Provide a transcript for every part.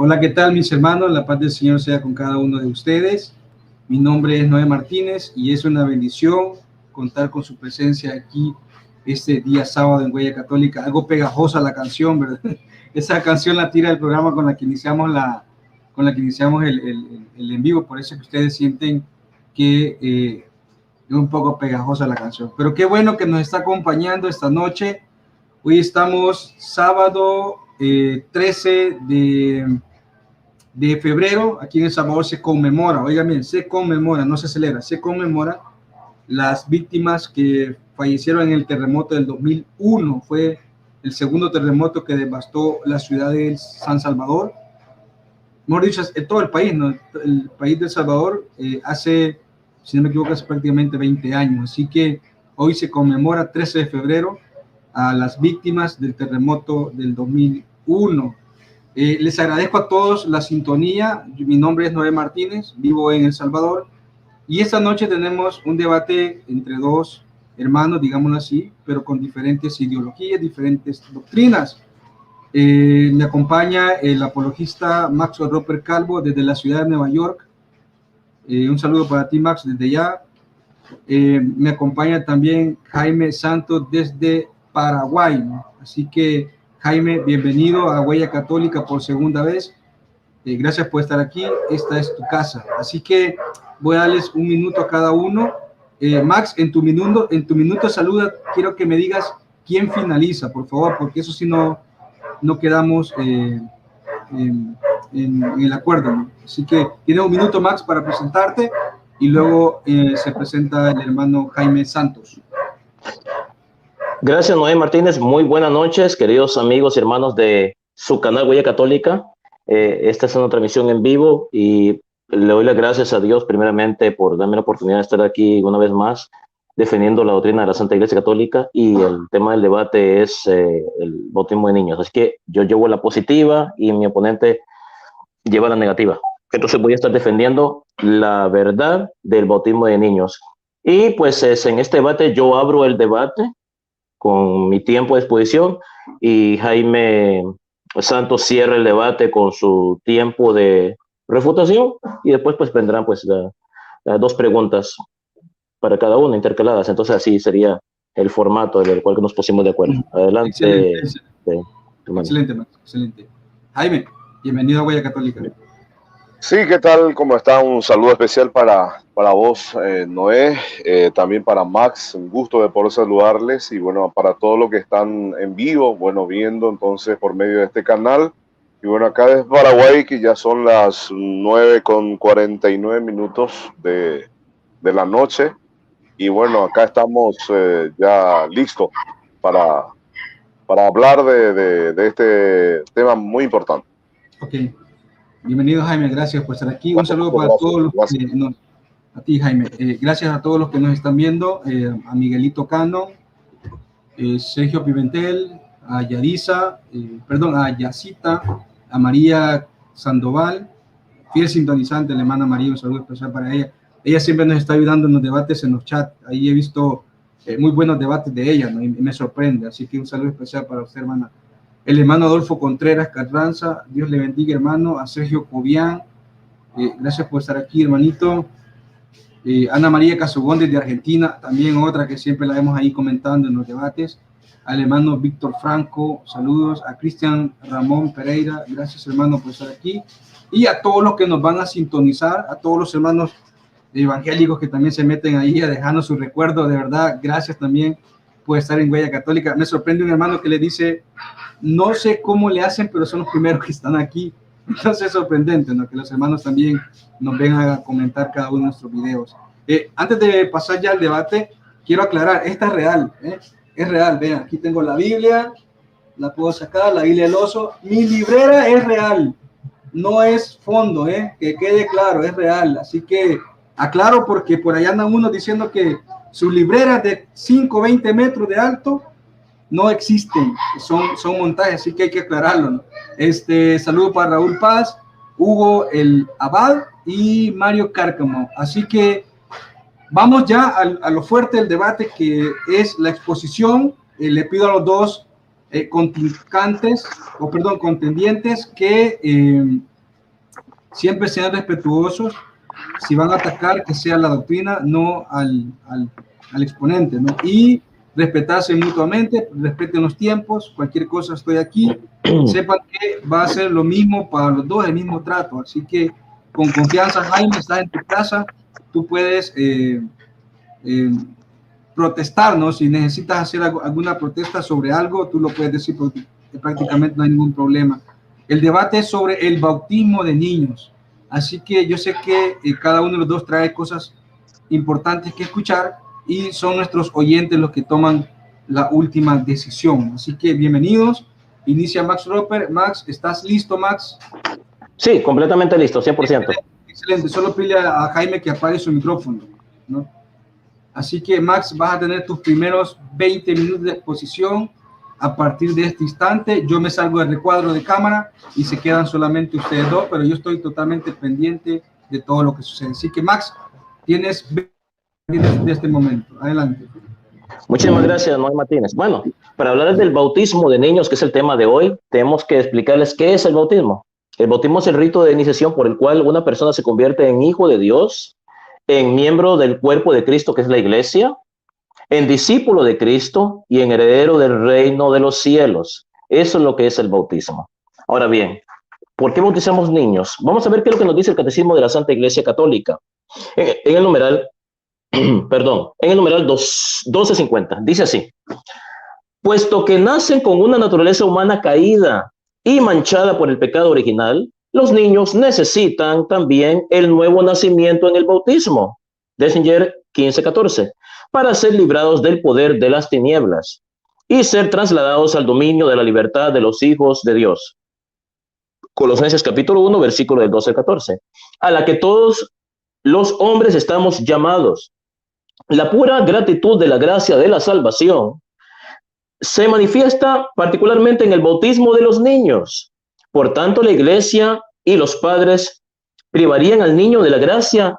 Hola, ¿qué tal mis hermanos? La paz del Señor sea con cada uno de ustedes. Mi nombre es Noé Martínez y es una bendición contar con su presencia aquí este día sábado en Huella Católica. Algo pegajosa la canción, ¿verdad? Esa canción la tira el programa con la que iniciamos el en vivo, por eso que ustedes sienten que es un poco pegajosa la canción. Pero qué bueno que nos está acompañando esta noche. Hoy estamos sábado 13 de febrero. Aquí en El Salvador se conmemora, oigan bien, se conmemora, no se celebra, se conmemora las víctimas que fallecieron en el terremoto del 2001. Fue el segundo terremoto que devastó la ciudad de San Salvador. Mejor dicho, en todo el país, ¿no? El país de El Salvador hace, si no me equivoco, hace prácticamente 20 años. Así que hoy se conmemora 13 de febrero a las víctimas del terremoto del 2001. Les agradezco a todos la sintonía. Mi nombre es Noé Martínez, vivo en El Salvador y esta noche tenemos un debate entre dos hermanos, digámoslo así, pero con diferentes ideologías, diferentes doctrinas. Me acompaña el apologista Maxwell Roper Calvo desde la ciudad de Nueva York. Un saludo para ti, Max, desde allá. Me acompaña también Jaime Santos desde Paraguay, ¿no? Así que Jaime, bienvenido a Huella Católica por segunda vez. Gracias por estar aquí. Esta es tu casa. Así que voy a darles un minuto a cada uno. Max, en tu minuto saluda, quiero que me digas quién finaliza, por favor, porque eso sí no quedamos en el acuerdo, ¿no? Así que tienes un minuto, Max, para presentarte y luego se presenta el hermano Jaime Santos. Gracias, Noé Martínez. Muy buenas noches, queridos amigos y hermanos de su canal Huella Católica. Esta es una transmisión en vivo y le doy las gracias a Dios primeramente por darme la oportunidad de estar aquí una vez más defendiendo la doctrina de la Santa Iglesia Católica, y el tema del debate es el bautismo de niños. Así que yo llevo la positiva y mi oponente lleva la negativa. Entonces voy a estar defendiendo la verdad del bautismo de niños. Y pues en este debate yo abro el debate con mi tiempo de exposición y Jaime Santos cierra el debate con su tiempo de refutación, y después pues vendrán pues las dos preguntas para cada uno intercaladas. Entonces así sería el formato del cual nos pusimos de acuerdo. Adelante. Excelente, Max, excelente. Jaime, bienvenido a Huella Católica. Sí, ¿qué tal? ¿Cómo está? Un saludo especial para vos, Noé, también para Max, un gusto de poder saludarles, y bueno, para todos los que están en vivo, bueno, viendo entonces por medio de este canal. Y bueno, acá desde Paraguay, que ya son las 9:49 de la noche, y bueno, acá estamos ya listos para hablar de este tema muy importante. Ok. Bienvenido, Jaime, gracias por estar aquí. Un saludo para todos los que nos... A ti, Jaime. Gracias a todos los que nos están viendo, a Miguelito Cano, Sergio Pimentel, a Yarisa, a Yacita, a María Sandoval, fiel sintonizante, la hermana María, un saludo especial para ella. Ella siempre nos está ayudando en los debates en los chats. Ahí he visto muy buenos debates de ella, ¿no? Y me sorprende. Así que un saludo especial para usted, hermana. El hermano Adolfo Contreras Carranza, Dios le bendiga, hermano. A Sergio Cobian, gracias por estar aquí, hermanito. Ana María Casogón desde Argentina, también otra que siempre la vemos ahí comentando en los debates. Al hermano Víctor Franco, saludos. A Cristian Ramón Pereira, gracias, hermano, por estar aquí. Y a todos los que nos van a sintonizar, a todos los hermanos evangélicos que también se meten ahí a dejarnos su recuerdo, de verdad, gracias también por estar en Huella Católica. Me sorprende un hermano que le dice, no sé cómo le hacen, pero son los primeros que están aquí. Entonces es sorprendente, ¿no? Que los hermanos también nos vengan a comentar cada uno de nuestros videos. Antes de pasar ya al debate, quiero aclarar, esta es real, es real. Vean, aquí tengo la Biblia, la puedo sacar, la Biblia del oso. Mi librera es real, no es fondo, que quede claro, es real. Así que aclaro, porque por allá andan unos diciendo que sus libreras de 5 o 20 metros de alto no existen, son montajes, así que hay que aclararlo, ¿no? Saludo para Raúl Paz, Hugo el Abad y Mario Cárcamo. Así que vamos ya a lo fuerte del debate, que es la exposición. Le pido a los dos contendientes que Siempre sean respetuosos. Si van a atacar, que sea la doctrina, no al exponente, ¿no? Y respetarse mutuamente, respeten los tiempos, cualquier cosa estoy aquí. Sepan que va a ser lo mismo para los dos, el mismo trato. Así que con confianza, Jaime, estás en tu casa, tú puedes protestar, ¿no? Si necesitas hacer alguna protesta sobre algo, tú lo puedes decir, porque prácticamente no hay ningún problema. El debate es sobre el bautismo de niños. Así que yo sé que cada uno de los dos trae cosas importantes que escuchar y son nuestros oyentes los que toman la última decisión. Así que bienvenidos. Inicia Max Roper. Max, ¿estás listo, Max? Sí, completamente listo, 100%. Excelente, excelente. Solo pide a Jaime que apague su micrófono, ¿no? Así que, Max, vas a tener tus primeros 20 minutos de exposición. A partir de este instante, yo me salgo del recuadro de cámara y se quedan solamente ustedes dos, pero yo estoy totalmente pendiente de todo lo que sucede. Así que, Max, tienes 20 minutos de este momento. Adelante. Muchísimas gracias, Noé Martínez. Bueno, para hablar del bautismo de niños, que es el tema de hoy, tenemos que explicarles qué es el bautismo. El bautismo es el rito de iniciación por el cual una persona se convierte en hijo de Dios, en miembro del cuerpo de Cristo, que es la iglesia, en discípulo de Cristo y en heredero del reino de los cielos. Eso es lo que es el bautismo. Ahora bien, ¿por qué bautizamos niños? Vamos a ver qué es lo que nos dice el Catecismo de la Santa Iglesia Católica. En el numeral, perdón, en el numeral 1250, dice así: puesto que nacen con una naturaleza humana caída y manchada por el pecado original, los niños necesitan también el nuevo nacimiento en el bautismo. Dessinger 1514, para ser librados del poder de las tinieblas y ser trasladados al dominio de la libertad de los hijos de Dios. Colosenses capítulo 1, versículo del 12 al 14, a la que todos los hombres estamos llamados. La pura gratitud de la gracia de la salvación se manifiesta particularmente en el bautismo de los niños. Por tanto, la iglesia y los padres privarían al niño de la gracia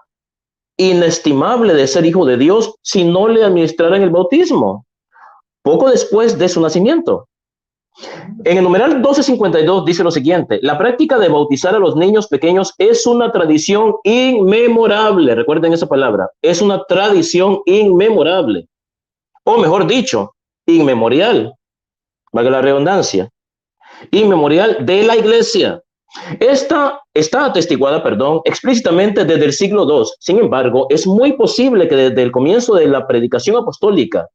inestimable de ser hijo de Dios si no le administraran el bautismo poco después de su nacimiento. En el numeral 1252 dice lo siguiente: la práctica de bautizar a los niños pequeños es una tradición inmemorable. Recuerden esa palabra, es una tradición inmemorable, o mejor dicho, inmemorial, valga la redundancia, inmemorial de la iglesia. Esta está atestiguada, explícitamente desde el siglo II. Sin embargo, es muy posible que desde el comienzo de la predicación apostólica,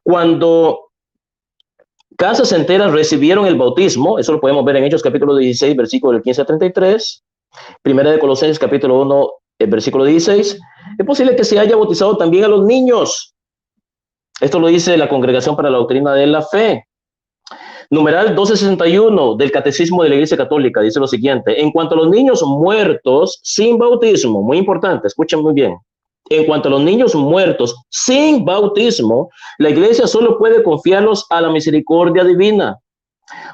cuando casas enteras recibieron el bautismo, eso lo podemos ver en Hechos capítulo 16, versículo del 15 a 33, Primera de Colosenses capítulo 1, versículo 16, es posible que se haya bautizado también a los niños. Esto lo dice la Congregación para la Doctrina de la Fe. Numeral 1261 del Catecismo de la Iglesia Católica dice lo siguiente: en cuanto a los niños muertos sin bautismo, muy importante, escuchen muy bien, en cuanto a los niños muertos sin bautismo, la Iglesia solo puede confiarlos a la misericordia divina,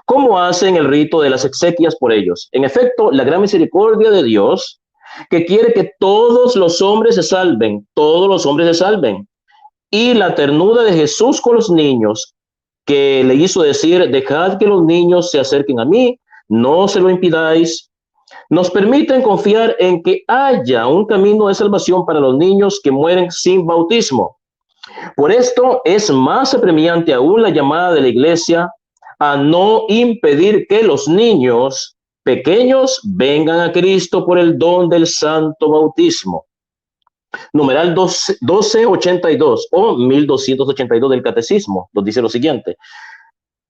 como hacen el rito de las exequias por ellos. En efecto, la gran misericordia de Dios, que quiere que todos los hombres se salven, y la ternura de Jesús con los niños, que le hizo decir: dejad que los niños se acerquen a mí, no se lo impidáis, nos permiten confiar en que haya un camino de salvación para los niños que mueren sin bautismo. Por esto es más apremiante aún la llamada de la Iglesia a no impedir que los niños pequeños vengan a Cristo por el don del santo bautismo. Numeral 1282 o 1282 del Catecismo nos dice lo siguiente: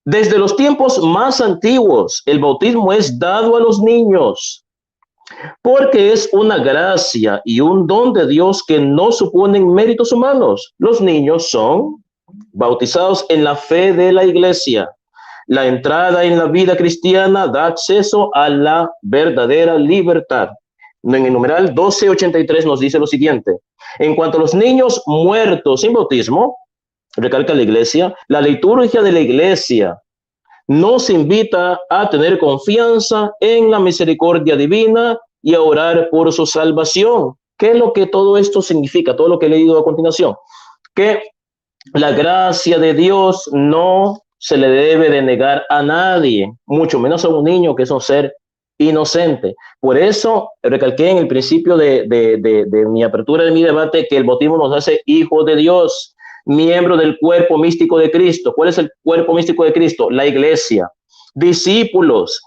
desde los tiempos más antiguos, el bautismo es dado a los niños, porque es una gracia y un don de Dios que no suponen méritos humanos. Los niños son bautizados en la fe de la Iglesia. La entrada en la vida cristiana da acceso a la verdadera libertad. En el numeral 1283 nos dice lo siguiente: en cuanto a los niños muertos sin bautismo, recalca la Iglesia, la liturgia de la Iglesia nos invita a tener confianza en la misericordia divina y a orar por su salvación. ¿Qué es lo que todo esto significa? Todo lo que he leído a continuación. Que la gracia de Dios no se le debe de negar a nadie, mucho menos a un niño, que es un ser inocente. Por eso recalqué en el principio de mi apertura de mi debate que el bautismo nos hace hijos de Dios, miembro del cuerpo místico de Cristo. ¿Cuál es el cuerpo místico de Cristo? La iglesia. Discípulos,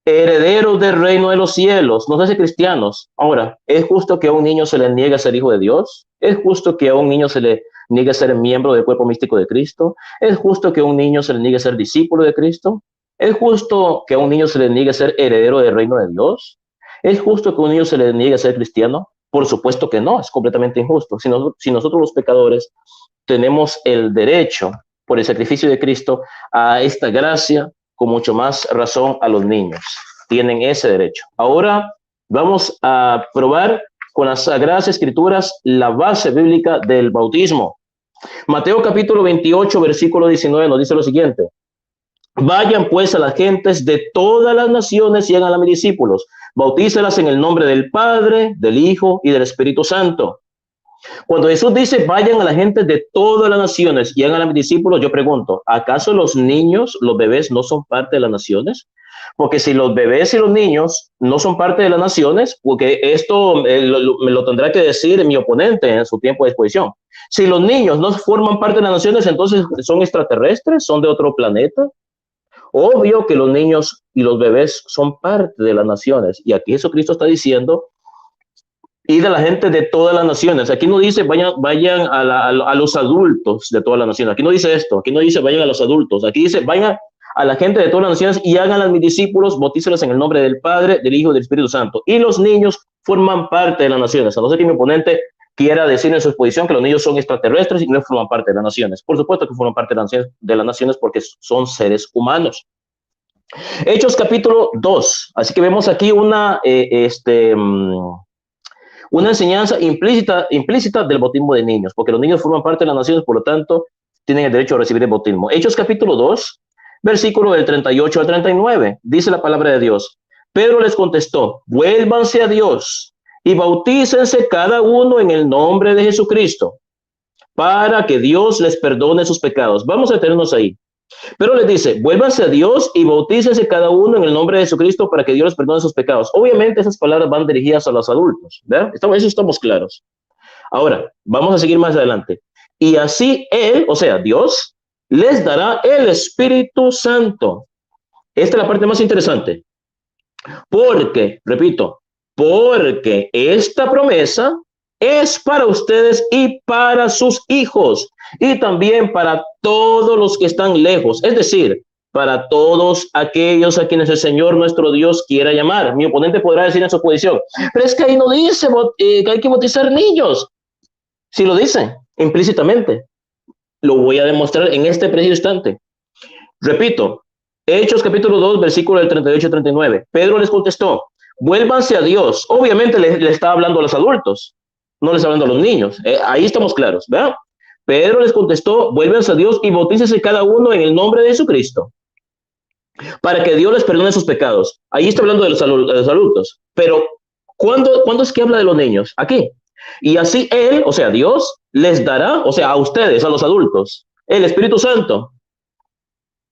herederos del reino de los cielos, nos hace cristianos. Ahora, ¿es justo que a un niño se le niegue a ser hijo de Dios? ¿Es justo que a un niño se le niegue a ser miembro del cuerpo místico de Cristo? ¿Es justo que a un niño se le niegue a ser discípulo de Cristo? ¿Es justo que a un niño se le niegue a ser heredero del reino de Dios? ¿Es justo que a un niño se le niegue a ser cristiano? Por supuesto que no, es completamente injusto. Si nosotros los pecadores tenemos el derecho, por el sacrificio de Cristo, a esta gracia, con mucho más razón a los niños. Tienen ese derecho. Ahora vamos a probar con las Sagradas Escrituras la base bíblica del bautismo. Mateo capítulo 28, versículo 19 nos dice lo siguiente. Vayan pues a las gentes de todas las naciones y hagan mis discípulos. Bautícelas en el nombre del Padre, del Hijo y del Espíritu Santo. Cuando Jesús dice, vayan a la gente de todas las naciones y hagan a mis discípulos, yo pregunto, ¿acaso los niños, los bebés no son parte de las naciones? Porque si los bebés y los niños no son parte de las naciones, porque esto me lo tendrá que decir mi oponente en su tiempo de exposición. Si los niños no forman parte de las naciones, entonces son extraterrestres, son de otro planeta. Obvio que los niños y los bebés son parte de las naciones. Y aquí Jesucristo está diciendo, y de la gente de todas las naciones. Aquí no dice vayan a los adultos de todas las naciones. Aquí no dice esto. Aquí no dice vayan a los adultos. Aquí dice vayan a la gente de todas las naciones y háganlas mis discípulos, bautícelos en el nombre del Padre, del Hijo y del Espíritu Santo. Y los niños forman parte de las naciones. A no ser que mi oponente quiera decir en su exposición que los niños son extraterrestres y no forman parte de las naciones. Por supuesto que forman parte de las naciones porque son seres humanos. Hechos capítulo 2. Así que vemos aquí una enseñanza implícita del bautismo de niños, porque los niños forman parte de las naciones, por lo tanto, tienen el derecho a recibir el bautismo. Hechos capítulo 2, versículo del 38 al 39, dice la palabra de Dios. Pedro les contestó, vuélvanse a Dios y bautícense cada uno en el nombre de Jesucristo, para que Dios les perdone sus pecados. Vamos a detenernos ahí. Pero les dice, vuélvanse a Dios y bautícense cada uno en el nombre de Jesucristo para que Dios les perdone sus pecados. Obviamente esas palabras van dirigidas a los adultos, ¿verdad? Eso estamos claros. Ahora, vamos a seguir más adelante. Y así Él, o sea, Dios, les dará el Espíritu Santo. Esta es la parte más interesante. Porque, repito, porque esta promesa es para ustedes y para sus hijos, y también para todos los que están lejos, es decir, para todos aquellos a quienes el Señor nuestro Dios quiera llamar. Mi oponente podrá decir en su posición, pero es que ahí no dice que hay que bautizar niños. Sí lo dice, implícitamente. Lo voy a demostrar en este preciso instante. Repito, Hechos capítulo 2, versículo del 38 y 39. Pedro les contestó, vuélvanse a Dios. Obviamente le está hablando a los adultos, no les está hablando a los niños. Ahí estamos claros, ¿verdad? Pedro les contestó, vuélvanse a Dios y bautícense cada uno en el nombre de Jesucristo, para que Dios les perdone sus pecados. Ahí está hablando de los adultos. Pero, ¿cuándo es que habla de los niños? Aquí. Y así Él, o sea, Dios, les dará, o sea, a ustedes, a los adultos, el Espíritu Santo.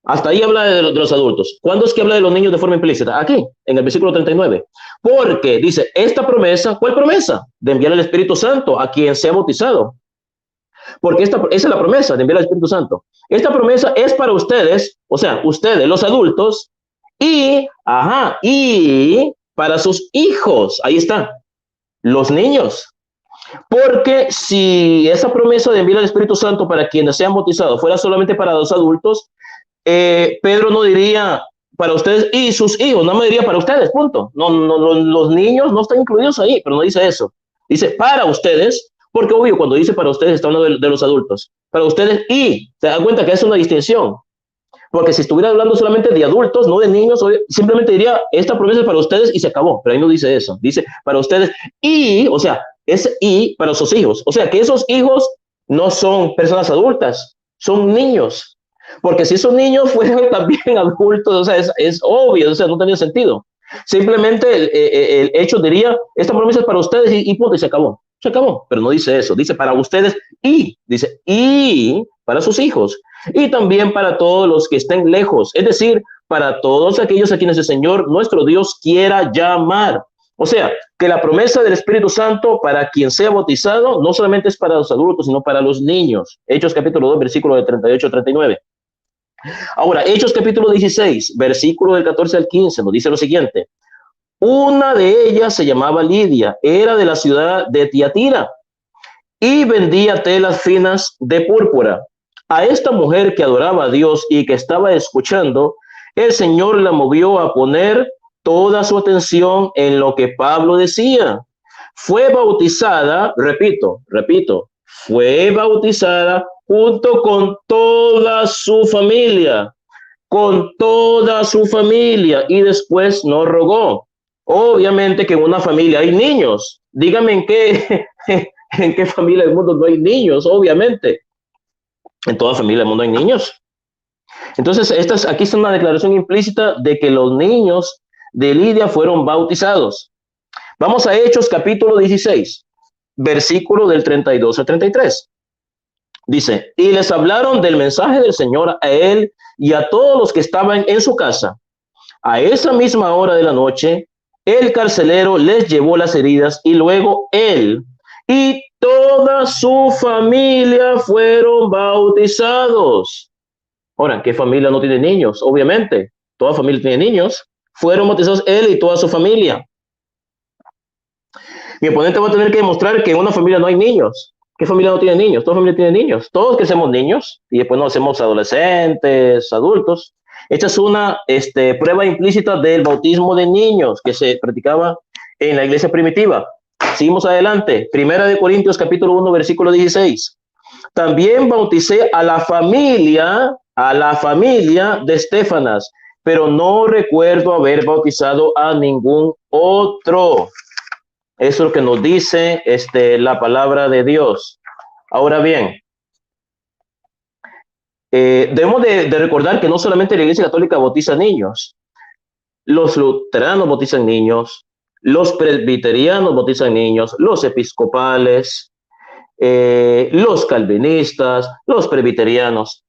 Hasta ahí habla de los adultos. ¿Cuándo es que habla de los niños de forma implícita? Aquí, en el versículo 39. Porque dice, esta promesa, ¿cuál promesa? De enviar el Espíritu Santo a quien sea bautizado. Porque esa es la promesa de enviar al Espíritu Santo. Esta promesa es para ustedes, o sea, ustedes, los adultos, y para sus hijos. Ahí está, los niños. Porque si esa promesa de enviar al Espíritu Santo para quienes sean bautizados fuera solamente para los adultos, Pedro no diría para ustedes y sus hijos, no me diría para ustedes, punto. No, los niños no están incluidos ahí, pero no dice eso. Dice para ustedes. Porque obvio, cuando dice para ustedes, está hablando de los adultos. Para ustedes y, se dan cuenta que es una distinción. Porque si estuviera hablando solamente de adultos, no de niños, simplemente diría, esta promesa es para ustedes y se acabó. Pero ahí no dice eso. Dice para ustedes y, o sea, es y para sus hijos. O sea, que esos hijos no son personas adultas, son niños. Porque si esos niños fueran también adultos, o sea, es obvio, o sea, no tenía sentido. Simplemente el hecho diría, esta promesa es para ustedes y punto, y se acabó. Se acabó, pero no dice eso, dice para ustedes y, dice y para sus hijos y también para todos los que estén lejos, es decir, para todos aquellos a quienes el Señor nuestro Dios quiera llamar. O sea, que la promesa del Espíritu Santo para quien sea bautizado no solamente es para los adultos, sino para los niños. Hechos capítulo 2, versículo de 38 a 39. Ahora, Hechos capítulo 16, versículo del 14 al 15, nos dice lo siguiente. Una de ellas se llamaba Lidia, era de la ciudad de Tiatira y vendía telas finas de púrpura. A esta mujer que adoraba a Dios y que estaba escuchando, el Señor la movió a poner toda su atención en lo que Pablo decía. Fue bautizada, repito, fue bautizada junto con toda su familia, y después no rogó. Obviamente que en una familia hay niños. Dígame en qué familia del mundo no hay niños, obviamente. En toda familia del mundo hay niños. Entonces, aquí está una declaración implícita de que los niños de Lidia fueron bautizados. Vamos a Hechos capítulo 16, versículo del 32 al 33. Dice, y les hablaron del mensaje del Señor a él y a todos los que estaban en su casa. A esa misma hora de la noche, el carcelero les llevó las heridas y luego él y toda su familia fueron bautizados. Ahora, ¿qué familia no tiene niños? Obviamente, toda familia tiene niños. Fueron bautizados él y toda su familia. Mi oponente va a tener que demostrar que en una familia no hay niños. ¿Qué familia no tiene niños? Toda familia tiene niños. Todos crecemos niños y después nos hacemos adolescentes, adultos. Esta es una prueba implícita del bautismo de niños que se practicaba en la iglesia primitiva. Seguimos adelante. Primera de Corintios capítulo 1, versículo 16. También bauticé a la familia de Estéfanas, pero no recuerdo haber bautizado a ningún otro. Eso es lo que nos dice la palabra de Dios. Ahora bien, debemos de recordar que no solamente la Iglesia Católica bautiza niños. Los luteranos bautizan niños, los presbiterianos bautizan niños, los episcopales, los calvinistas, los presbiterianos,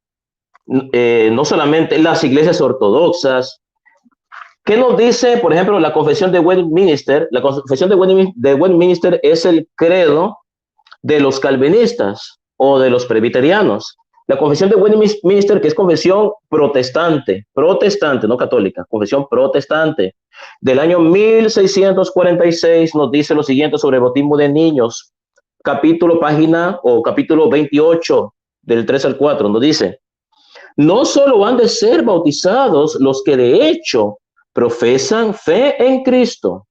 no solamente las iglesias ortodoxas. ¿Qué nos dice, por ejemplo, la Confesión de Westminster? La Confesión de Westminster es el credo de los calvinistas o de los presbiterianos. La Confesión de Westminster, que es confesión protestante, no católica, confesión protestante, del año 1646, nos dice lo siguiente sobre el bautismo de niños. Capítulo 28, del 3 al 4, nos dice: no solo han de ser bautizados los que de hecho profesan fe en Cristo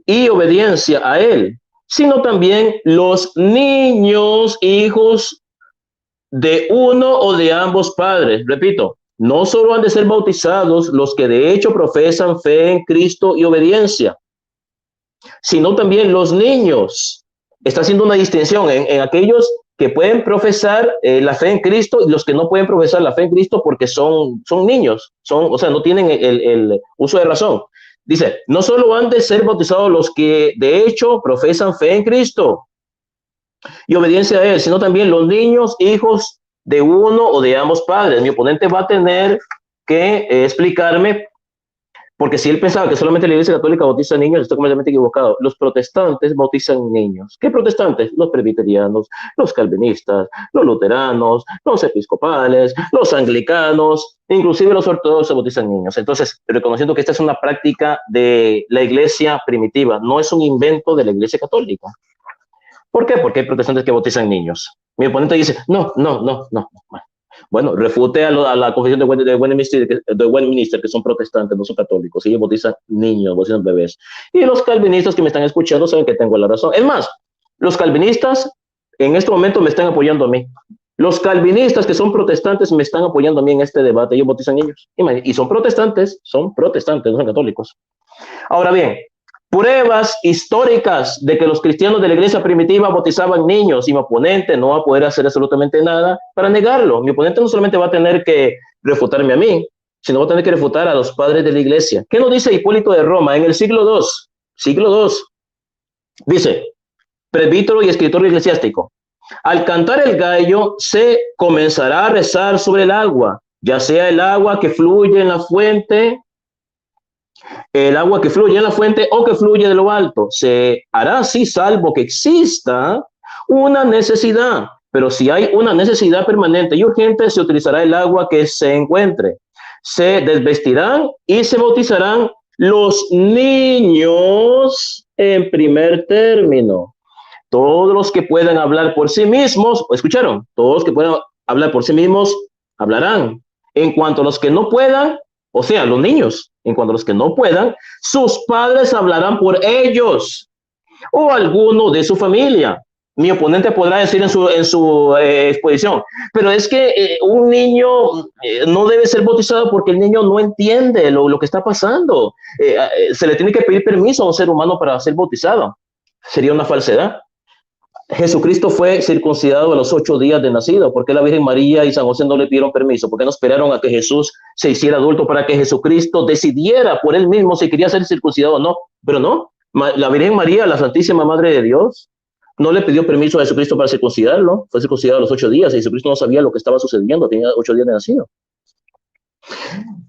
y obediencia a Él, sino también los niños, hijos de uno o de ambos padres. Repito, no solo han de ser bautizados los que de hecho profesan fe en Cristo y obediencia, sino también los niños. Está haciendo una distinción en aquellos que pueden profesar la fe en Cristo y los que no pueden profesar la fe en Cristo porque son niños, o sea, no tienen el uso de razón. Dice, no solo han de ser bautizados los que de hecho profesan fe en Cristo y obediencia a Él, sino también los niños, hijos de uno o de ambos padres. Mi oponente va a tener que explicarme, porque si él pensaba que solamente la Iglesia Católica bautiza niños, está completamente equivocado. Los protestantes bautizan niños. ¿Qué protestantes? Los presbiterianos, los calvinistas, los luteranos, los episcopales, los anglicanos, inclusive los ortodoxos bautizan niños. Entonces, reconociendo que esta es una práctica de la Iglesia primitiva, no es un invento de la Iglesia Católica. ¿Por qué? Porque hay protestantes que bautizan niños. Mi oponente dice, no. Bueno, refute a la confesión de Westminster, que son protestantes, no son católicos. Ellos bautizan niños, bautizan bebés. Y los calvinistas que me están escuchando saben que tengo la razón. Es más, los calvinistas en este momento me están apoyando a mí. Los calvinistas que son protestantes me están apoyando a mí en este debate. Ellos bautizan niños. Y son protestantes, no son católicos. Ahora bien, pruebas históricas de que los cristianos de la iglesia primitiva bautizaban niños, y mi oponente no va a poder hacer absolutamente nada para negarlo. Mi oponente no solamente va a tener que refutarme a mí, sino va a tener que refutar a los padres de la iglesia. ¿Qué nos dice Hipólito de Roma en el siglo II? Dice, presbítero y escritor eclesiástico: al cantar el gallo se comenzará a rezar sobre el agua, ya sea el agua que fluye en la fuente, el agua que fluye en la fuente o que fluye de lo alto. Se hará así salvo que exista una necesidad. Pero si hay una necesidad permanente y urgente, se utilizará el agua que se encuentre. Se desvestirán y se bautizarán los niños en primer término. Todos los que puedan hablar por sí mismos, ¿escucharon? Todos los que puedan hablar por sí mismos hablarán. En cuanto a los que no puedan, o sea, los niños, en cuanto a los que no puedan, sus padres hablarán por ellos o alguno de su familia. Mi oponente podrá decir en su exposición, pero es que un niño no debe ser bautizado porque el niño no entiende lo que está pasando. Se le tiene que pedir permiso a un ser humano para ser bautizado. Sería una falsedad. Jesucristo fue circuncidado a los 8 días de nacido. ¿Por qué la Virgen María y San José no le pidieron permiso? ¿Por qué no esperaron a que Jesús se hiciera adulto para que Jesucristo decidiera por él mismo si quería ser circuncidado o no? Pero no, la Virgen María, la Santísima Madre de Dios, no le pidió permiso a Jesucristo para circuncidarlo. Fue circuncidado a los 8 días y Jesucristo no sabía lo que estaba sucediendo, tenía 8 días de nacido.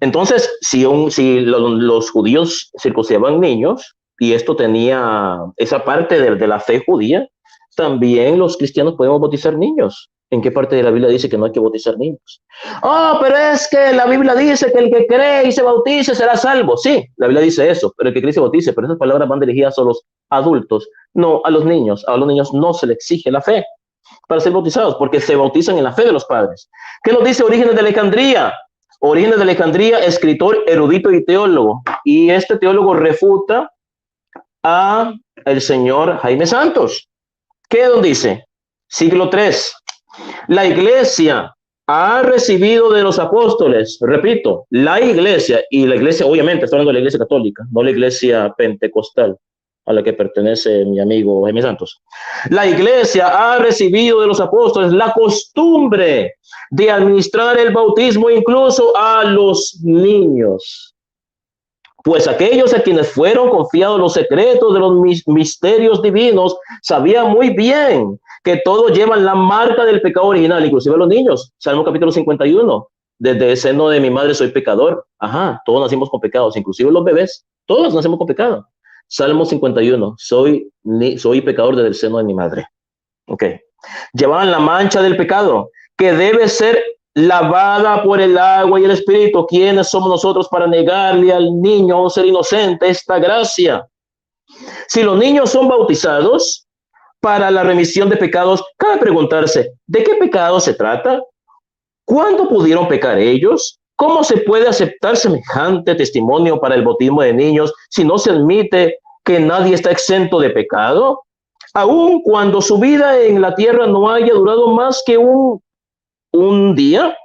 Entonces, si los judíos circuncidaban niños, y esto tenía esa parte de la fe judía, también los cristianos podemos bautizar niños. ¿En qué parte de la Biblia dice que no hay que bautizar niños? Pero es que la Biblia dice que el que cree y se bautice será salvo. Sí, la Biblia dice eso, pero el que cree y se bautice, pero esas palabras van dirigidas a los adultos, no a los niños. A los niños no se les exige la fe para ser bautizados, porque se bautizan en la fe de los padres. ¿Qué nos dice Orígenes de Alejandría? Orígenes de Alejandría, escritor, erudito y teólogo. Y este teólogo refuta a el señor Jaime Santos. ¿Qué nos dice? Siglo III. La iglesia ha recibido de los apóstoles, repito, la iglesia, y la iglesia, obviamente, estoy hablando de la iglesia católica, no la iglesia pentecostal a la que pertenece mi amigo Jaime Santos. La iglesia ha recibido de los apóstoles la costumbre de administrar el bautismo incluso a los niños. Pues aquellos a quienes fueron confiados los secretos de los misterios divinos sabían muy bien que todos llevan la marca del pecado original, inclusive los niños. Salmo capítulo 51, desde el seno de mi madre soy pecador. Ajá, todos nacimos con pecados, inclusive los bebés, todos nacemos con pecado. Salmo 51, soy pecador desde el seno de mi madre. Ok. Llevaban la mancha del pecado, que debe ser lavada por el agua y el espíritu. ¿Quiénes somos nosotros para negarle al niño, a un ser inocente, esta gracia? Si los niños son bautizados para la remisión de pecados, cabe preguntarse, ¿de qué pecado se trata? ¿Cuándo pudieron pecar ellos? ¿Cómo se puede aceptar semejante testimonio para el bautismo de niños si no se admite que nadie está exento de pecado? Aun cuando su vida en la tierra no haya durado más que un día,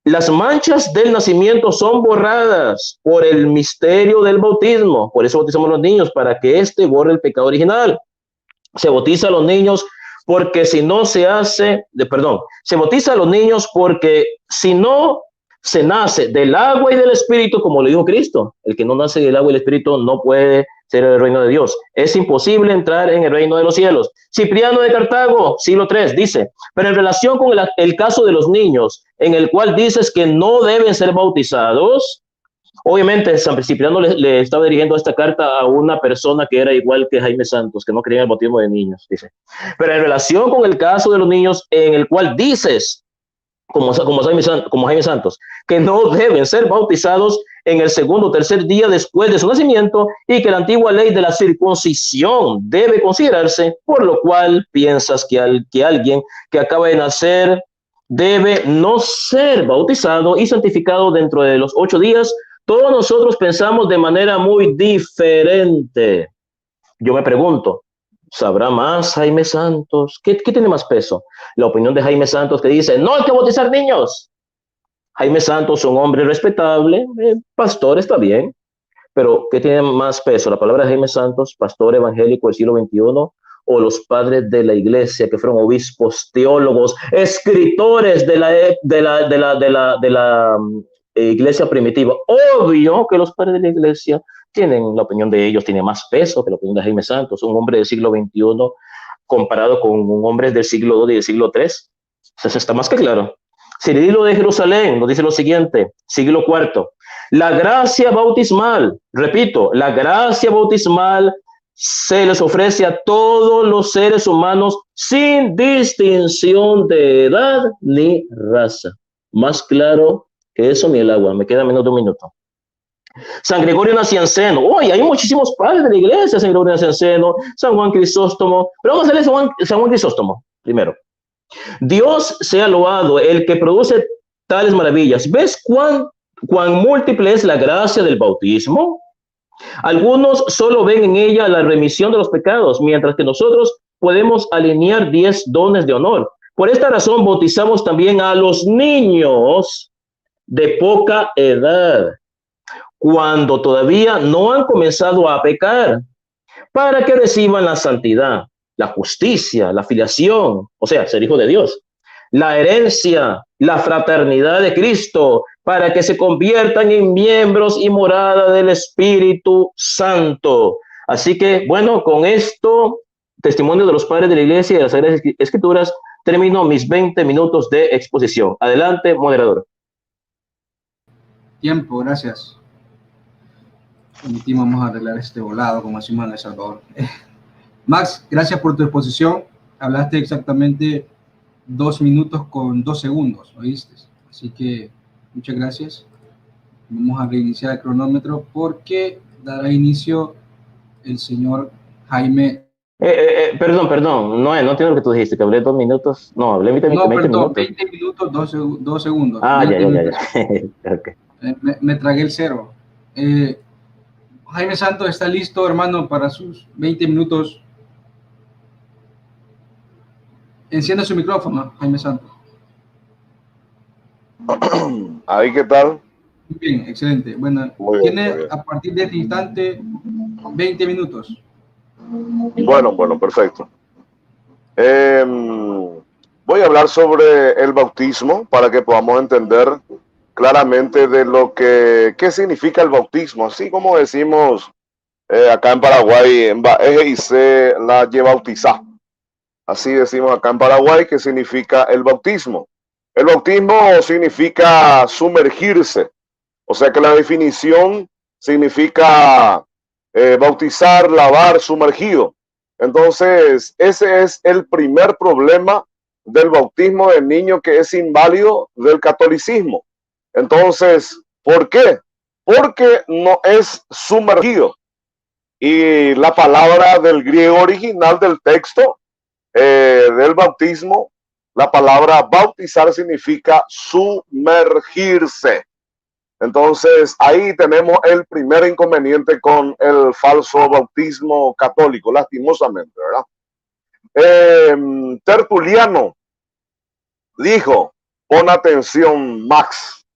las manchas del nacimiento son borradas por el misterio del bautismo. Por eso bautizamos a los niños, para que éste borre el pecado original. Se bautiza a los niños porque si no se bautiza a los niños porque si no se nace del agua y del espíritu, como le dijo Cristo, el que no nace del agua y del espíritu no puede ser el reino de Dios. Es imposible entrar en el reino de los cielos. Cipriano de Cartago, siglo III, dice, pero en relación con el caso de los niños, en el cual dices que no deben ser bautizados, obviamente San Cipriano le estaba dirigiendo esta carta a una persona que era igual que Jaime Santos, que no creía en el bautismo de niños, dice. Pero en relación con el caso de los niños, en el cual dices, como Jaime Santos, que no deben ser bautizados en el segundo o tercer día después de su nacimiento y que la antigua ley de la circuncisión debe considerarse, por lo cual piensas que alguien que acaba de nacer debe no ser bautizado y santificado dentro de los 8 días. Todos nosotros pensamos de manera muy diferente. Yo me pregunto, ¿sabrá más Jaime Santos? ¿Qué tiene más peso? La opinión de Jaime Santos, que dice, no hay que bautizar niños. Jaime Santos, un hombre respetable, pastor, está bien, pero ¿qué tiene más peso? ¿La palabra de Jaime Santos, pastor evangélico del siglo XXI, o los padres de la iglesia que fueron obispos, teólogos, escritores de la iglesia primitiva? Obvio que los padres de la iglesia tienen, la opinión de ellos tiene más peso que la opinión de Jaime Santos, un hombre del siglo XXI comparado con un hombre del siglo II y del siglo III. Eso está más que claro. Cirilo de Jerusalén nos dice lo siguiente, siglo IV. La gracia bautismal, repito, la gracia bautismal se les ofrece a todos los seres humanos sin distinción de edad ni raza. Más claro que eso ni el agua. Me queda menos de un minuto. San Gregorio Nacianceno. Oye, hay muchísimos padres de la iglesia. San Gregorio Nacianceno, San Juan Crisóstomo. Pero vamos a leer San Juan Crisóstomo primero. Dios sea loado, el que produce tales maravillas. ¿Ves cuán múltiple es la gracia del bautismo? Algunos solo ven en ella la remisión de los pecados, mientras que nosotros podemos alinear 10 dones de honor. Por esta razón bautizamos también a los niños de poca edad, cuando todavía no han comenzado a pecar, para que reciban la santidad, la justicia, la filiación, o sea, ser hijo de Dios, la herencia, la fraternidad de Cristo, para que se conviertan en miembros y morada del Espíritu Santo. Así que, bueno, con esto, testimonio de los padres de la iglesia y de las Sagradas Escrituras, termino mis 20 minutos de exposición. Adelante, moderador. Tiempo, gracias. Permitimos, vamos a arreglar este volado, como decimos en El Salvador. Max, gracias por tu exposición. Hablaste exactamente 2 minutos con 2 segundos, ¿oíste? Así que muchas gracias. Vamos a reiniciar el cronómetro porque dará inicio el señor Jaime. Perdón, no entiendo lo que tú dijiste, que hablé 2 minutos. No, hablé 20 minutos. 20 minutos, 2 segundos. Ah, ya. Okay. Me tragué el cero. Jaime Santos está listo, hermano, para sus 20 minutos. Encienda su micrófono, Jaime Santos. Ahí, ¿qué tal? Muy bien, excelente. Bueno, tiene a partir de este instante 20 minutos. Bueno, perfecto. Voy a hablar sobre el bautismo para que podamos entender claramente de lo qué significa el bautismo. Así como decimos acá en Paraguay, y se la bautizar. Así decimos acá en Paraguay, que significa el bautismo. El bautismo significa sumergirse. O sea que la definición significa bautizar, lavar, sumergido. Entonces, ese es el primer problema del bautismo del niño, que es inválido del catolicismo. Entonces, ¿por qué? Porque no es sumergido. Y la palabra del griego original del texto del bautismo, la palabra bautizar significa sumergirse. Entonces, ahí tenemos el primer inconveniente con el falso bautismo católico, lastimosamente, ¿verdad? Tertuliano dijo, pon atención, Max,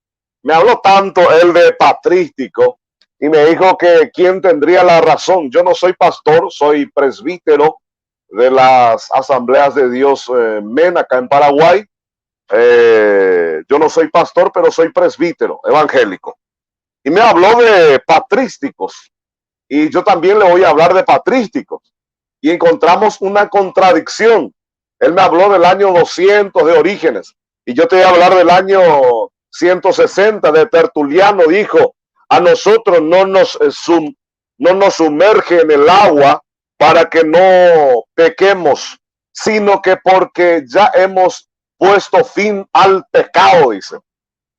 me habló tanto él de patrístico y me dijo que quién tendría la razón. Yo no soy pastor, soy presbítero de las Asambleas de Dios MEN acá en Paraguay. Yo no soy pastor, pero soy presbítero evangélico. Y me habló de patrísticos. Y yo también le voy a hablar de patrísticos. Y encontramos una contradicción. Él me habló del año 200 de Orígenes. Y yo te voy a hablar del año 160 de Tertuliano. Dijo, a nosotros no nos sumerge en el agua para que no pequemos, sino que porque ya hemos puesto fin al pecado, dice.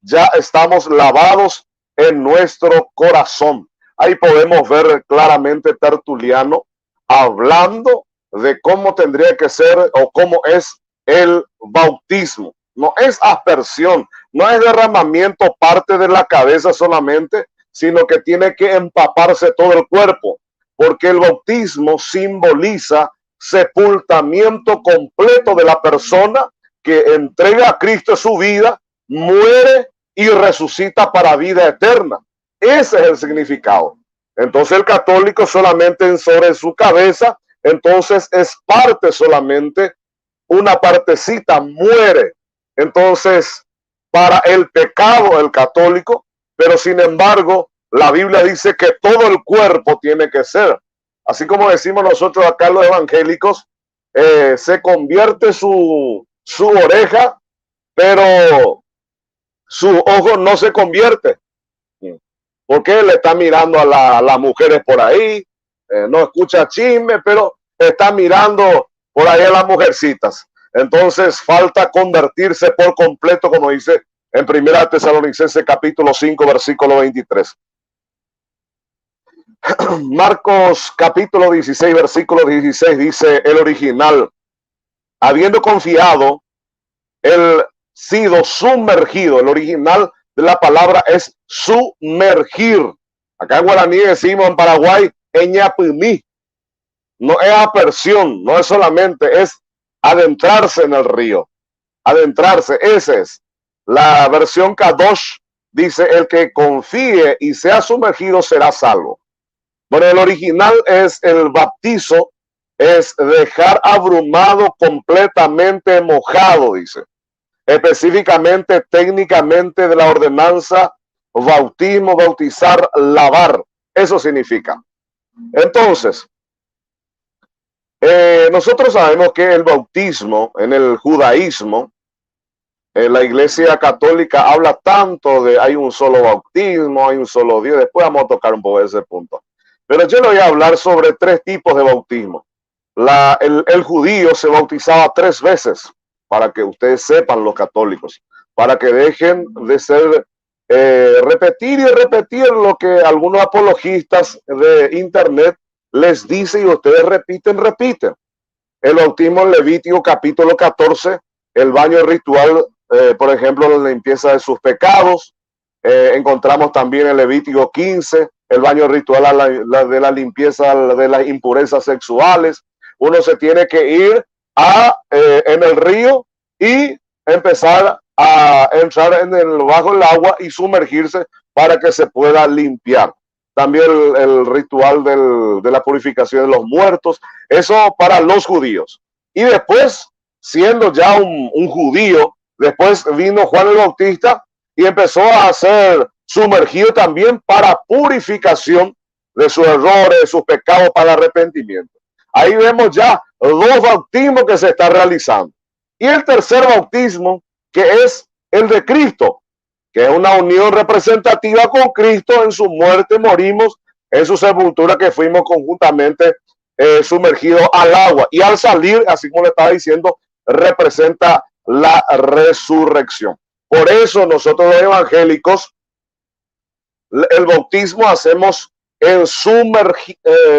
Ya estamos lavados en nuestro corazón. Ahí podemos ver claramente Tertuliano hablando de cómo tendría que ser o cómo es el bautismo. No es aspersión, no es derramamiento parte de la cabeza solamente, sino que tiene que empaparse todo el cuerpo, porque el bautismo simboliza sepultamiento completo de la persona que entrega a Cristo su vida, muere y resucita para vida eterna. Ese es el significado. Entonces el católico solamente sobre su cabeza, entonces es parte solamente, una partecita muere. Entonces, para el pecado el católico, pero sin embargo, la Biblia dice que todo el cuerpo tiene que ser. Así como decimos nosotros acá los evangélicos, se convierte su oreja, pero su ojo no se convierte. Porque le está mirando a las mujeres por ahí, no escucha chisme, pero está mirando por ahí a las mujercitas. Entonces falta convertirse por completo, como dice en 1 Tesalonicenses capítulo 5, versículo 23. Marcos capítulo 16, versículo 16 dice el original: habiendo confiado, el sido sumergido. El original de la palabra es sumergir. Acá en guaraní decimos en Paraguay, eñapimí. No es apersión, no es solamente, es adentrarse en el río. Adentrarse, esa es. La versión Kadosh dice: el que confíe y sea sumergido será salvo. Bueno, el original es el bautizo, es dejar abrumado, completamente mojado, dice. Específicamente, técnicamente, de la ordenanza bautismo, bautizar, lavar. Eso significa. Entonces, nosotros sabemos que el bautismo en el judaísmo, la Iglesia Católica habla tanto de hay un solo bautismo, hay un solo Dios. Después vamos a tocar un poco ese punto. Pero yo le voy a hablar sobre 3 tipos de bautismo. El judío se bautizaba 3 veces, para que ustedes sepan, los católicos, para que dejen de ser repetir y repetir lo que algunos apologistas de internet les dicen y ustedes repiten. El bautismo en Levítico capítulo 14, el baño ritual, por ejemplo, la limpieza de sus pecados. Encontramos también en Levítico 15 el baño ritual de la limpieza de las impurezas sexuales. Uno se tiene que ir en el río y empezar a entrar bajo el agua y sumergirse para que se pueda limpiar. También el ritual de la purificación de los muertos, eso para los judíos. Y después, siendo ya un judío, después vino Juan el Bautista y empezó a ser sumergido también para purificación de sus errores, de sus pecados, para arrepentimiento. Ahí vemos ya 2 bautismos que se están realizando. Y el tercer bautismo, que es el de Cristo, que es una unión representativa con Cristo. En su muerte morimos, en su sepultura que fuimos conjuntamente sumergidos al agua. Y al salir, así como le estaba diciendo, representa la resurrección. Por eso nosotros los evangélicos, el bautismo hacemos en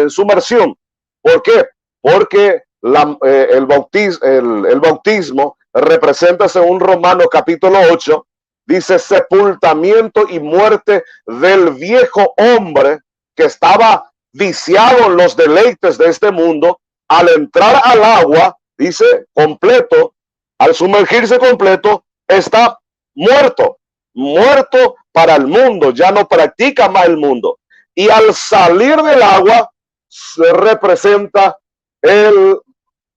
sumersión. ¿Por qué? Porque el bautismo representa, según Romanos capítulo 8, dice: sepultamiento y muerte del viejo hombre que estaba viciado en los deleites de este mundo. Al entrar al agua, dice, completo, al sumergirse completo, está muerto para el mundo, ya no practica más el mundo. Y al salir del agua, se representa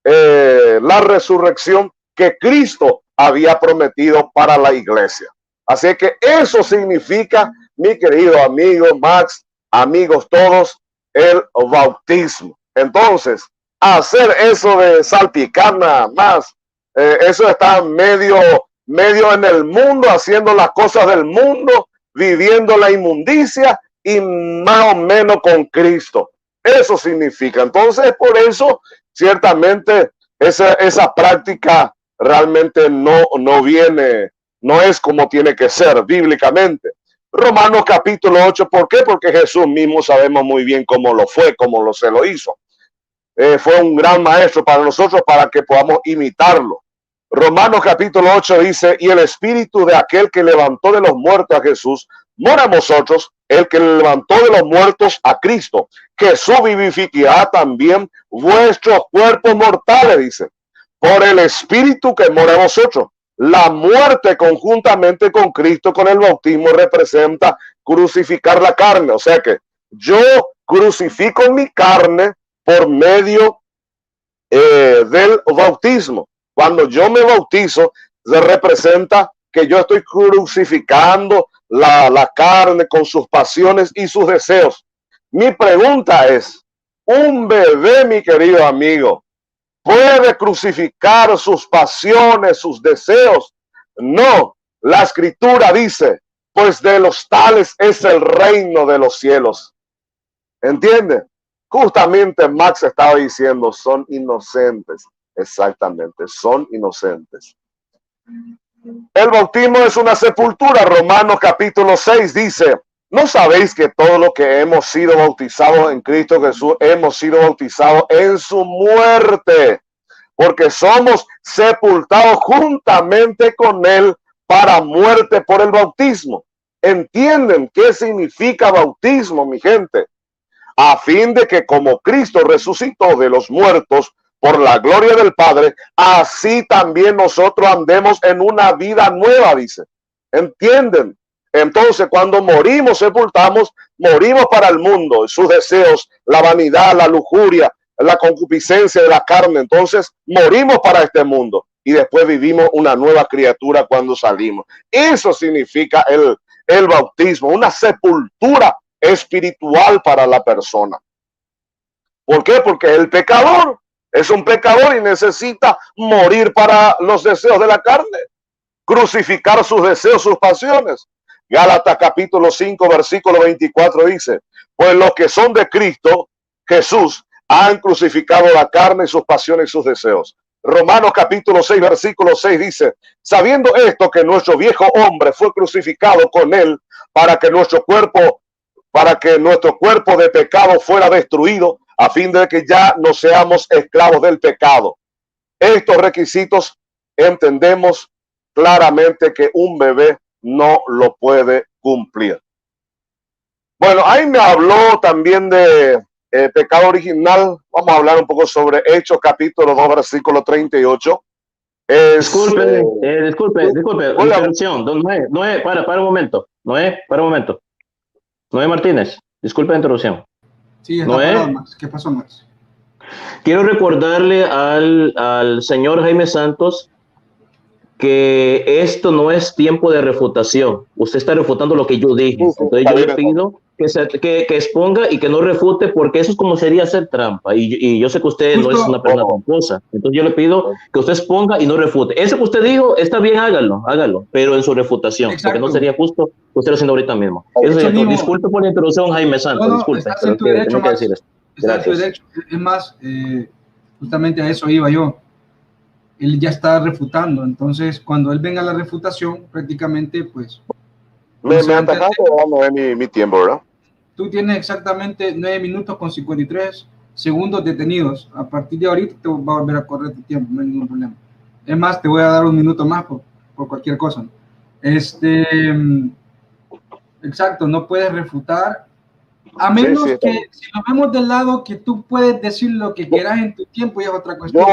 la resurrección que Cristo había prometido para la iglesia. Así que eso significa, mi querido amigo Max, amigos todos, el bautismo. Entonces, hacer eso de salpicar nada más, eso está medio en el mundo, haciendo las cosas del mundo, viviendo la inmundicia y más o menos con Cristo. Eso significa. Entonces, por eso, ciertamente, esa práctica realmente no viene, no es como tiene que ser bíblicamente. Romanos capítulo 8, ¿por qué? Porque Jesús mismo sabemos muy bien cómo lo fue, cómo se lo hizo. Fue un gran maestro para nosotros, para que podamos imitarlo. Romanos capítulo 8 dice: y el espíritu de aquel que levantó de los muertos a Jesús mora en vosotros. El que levantó de los muertos a Cristo, Jesús vivificará también vuestros cuerpos mortales, dice, por el espíritu que mora en vosotros. La muerte conjuntamente con Cristo, con el bautismo, representa crucificar la carne. O sea que yo crucifico mi carne por medio del bautismo. Cuando yo me bautizo, se representa que yo estoy crucificando la carne con sus pasiones y sus deseos. Mi pregunta es: ¿un bebé, mi querido amigo, puede crucificar sus pasiones, sus deseos? No, La escritura dice, pues de los tales es el reino de los cielos. ¿Entiende? Justamente Max estaba diciendo, son inocentes. Exactamente, son inocentes. El bautismo es una sepultura. Romanos capítulo 6 dice, ¿no sabéis que todo lo que hemos sido bautizados en Cristo Jesús, hemos sido bautizados en su muerte? Porque somos sepultados juntamente con él para muerte por el bautismo. ¿Entienden qué significa bautismo, mi gente? A fin de que como Cristo resucitó de los muertos por la gloria del Padre, así también nosotros andemos en una vida nueva, dice. ¿Entienden? Entonces, cuando morimos, sepultamos, morimos para el mundo, sus deseos, la vanidad, la lujuria, la concupiscencia de la carne. Entonces, morimos para este mundo y después vivimos una nueva criatura cuando salimos. Eso significa el bautismo, una sepultura espiritual para la persona. ¿Por qué? Porque el pecador es un pecador y necesita morir para los deseos de la carne, crucificar sus deseos, sus pasiones. Gálatas capítulo 5 versículo 24 dice, pues los que son de Cristo Jesús han crucificado la carne y sus pasiones y sus deseos. Romanos capítulo 6 versículo 6 dice, sabiendo esto que nuestro viejo hombre fue crucificado con él para que nuestro cuerpo de pecado fuera destruido, a fin de que ya no seamos esclavos del pecado. Estos requisitos entendemos claramente que un bebé no lo puede cumplir. Bueno, ahí me habló también de pecado original. Vamos a hablar un poco sobre Hechos capítulo 2 versículo 38. Disculpe, interrupción. Noé, para un momento. Noé, para un momento. Noé Martínez, disculpe la interrupción. Sí, está parado, Max. ¿Qué pasó, Max? Quiero recordarle al señor Jaime Santos que esto no es tiempo de refutación. Usted está refutando lo que yo dije. Entonces yo le pido que exponga y que no refute, porque eso es como sería hacer trampa. Y yo sé que usted no es una persona tramposa. Entonces yo le pido que usted exponga y no refute. Eso que usted dijo está bien, hágalo, pero en su refutación. Exacto. Porque no sería justo que usted lo haciendo ahorita mismo. Eso es, disculpe por la introducción, Jaime Santos. No, disculpe. Estás en tu derecho, Max. Estás en tu derecho. Es más, justamente a eso iba yo. Él ya está refutando, entonces cuando él venga a la refutación, prácticamente pues... Me atacaste o no es mi tiempo, ¿verdad? Tú tienes exactamente 9 minutos con 53 segundos detenidos. A partir de ahorita te va a volver a correr tu tiempo, no hay ningún problema. Es más, te voy a dar un minuto más por cualquier cosa. Exacto, no puedes refutar. A menos que, si nos vemos del lado que tú puedes decir lo que quieras en tu tiempo, ya es otra cuestión.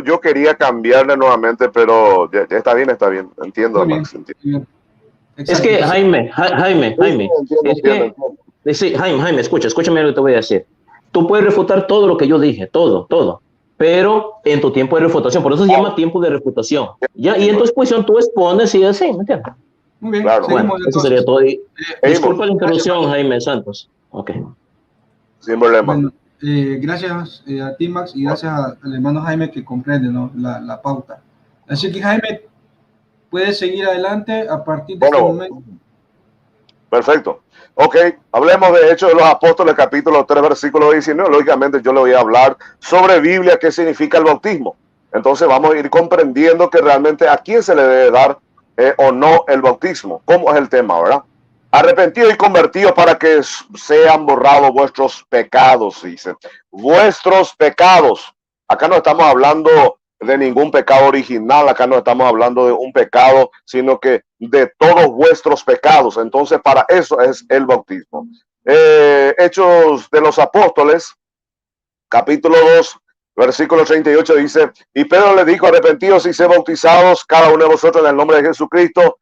Yo quería cambiarle nuevamente, pero ya está bien, entiendo, Max. Entiendo. Es que, Jaime, Jaime, escúchame lo que te voy a decir. Tú puedes refutar todo lo que yo dije, todo, pero en tu tiempo de refutación, por eso se llama tiempo de refutación. ¿Ya? Y en tu exposición tú expones y así, ¿me entiendes? Muy bien, claro. Bueno, eso sería todo. Disculpa la interrupción, Jaime Santos. Ok. Sin problema. Bueno, gracias a ti, Max, y gracias al hermano Jaime que comprende, ¿no? la pauta. Así que, Jaime, puedes seguir adelante a partir de este momento. Perfecto. Ok, hablemos de Hechos de los Apóstoles, capítulo 3, versículo 19. Lógicamente yo le voy a hablar sobre Biblia, qué significa el bautismo. Entonces vamos a ir comprendiendo que realmente a quién se le debe dar o no el bautismo. ¿Cómo es el tema, verdad? Arrepentidos y convertidos para que sean borrados vuestros pecados, dice. Vuestros pecados. Acá no estamos hablando de ningún pecado original, acá no estamos hablando de un pecado, sino que de todos vuestros pecados. Entonces, para eso es el bautismo. Hechos de los Apóstoles, capítulo 2, versículo 38 dice, y Pedro le dijo, arrepentidos y sé bautizados cada uno de vosotros en el nombre de Jesucristo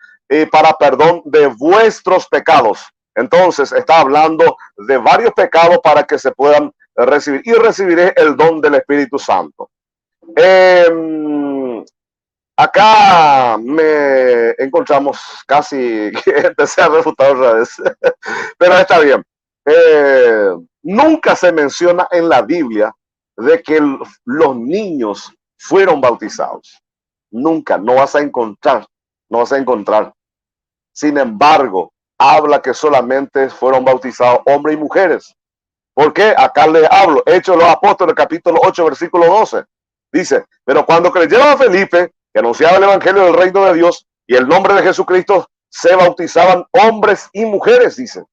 para perdón de vuestros pecados. Entonces está hablando de varios pecados para que se puedan recibir, y recibiré el don del Espíritu Santo. Acá me encontramos casi que empecé a refutar otra vez, pero está bien. Nunca se menciona en la Biblia de que los niños fueron bautizados. Nunca, no vas a encontrar no vas a encontrar. Sin embargo, habla que solamente fueron bautizados hombres y mujeres. ¿Por qué? Acá les hablo. Hechos de los Apóstoles, capítulo 8, versículo 12. Dice, pero cuando creyeron a Felipe, que anunciaba el evangelio del reino de Dios y el nombre de Jesucristo, se bautizaban hombres y mujeres, dice.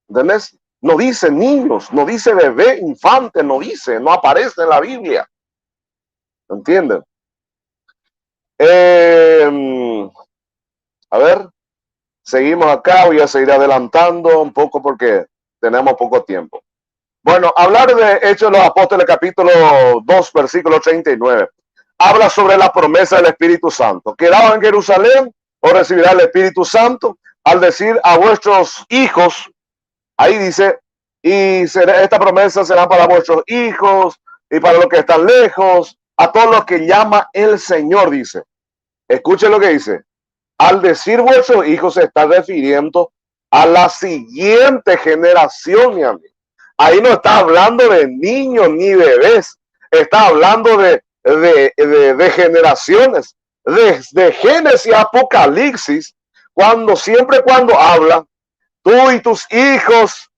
¿Entendés? No dice niños, no dice bebé, infante, no dice, no aparece en la Biblia. ¿Entienden? A ver, seguimos acá, voy a seguir adelantando un poco porque tenemos poco tiempo. Bueno, hablar de Hechos de los Apóstoles, capítulo 2, versículo 39. Habla sobre la promesa del Espíritu Santo. Quedaos en Jerusalén o recibirá el Espíritu Santo, al decir a vuestros hijos. Ahí dice, y esta promesa será para vuestros hijos y para los que están lejos, a todos los que llama el Señor, dice. Escuchen lo que dice. Al decir vuestros hijos se está refiriendo a la siguiente generación, mi amigo. Ahí no está hablando de niños ni bebés, está hablando de generaciones. Desde Génesis a Apocalipsis, siempre cuando habla, tú y tus hijos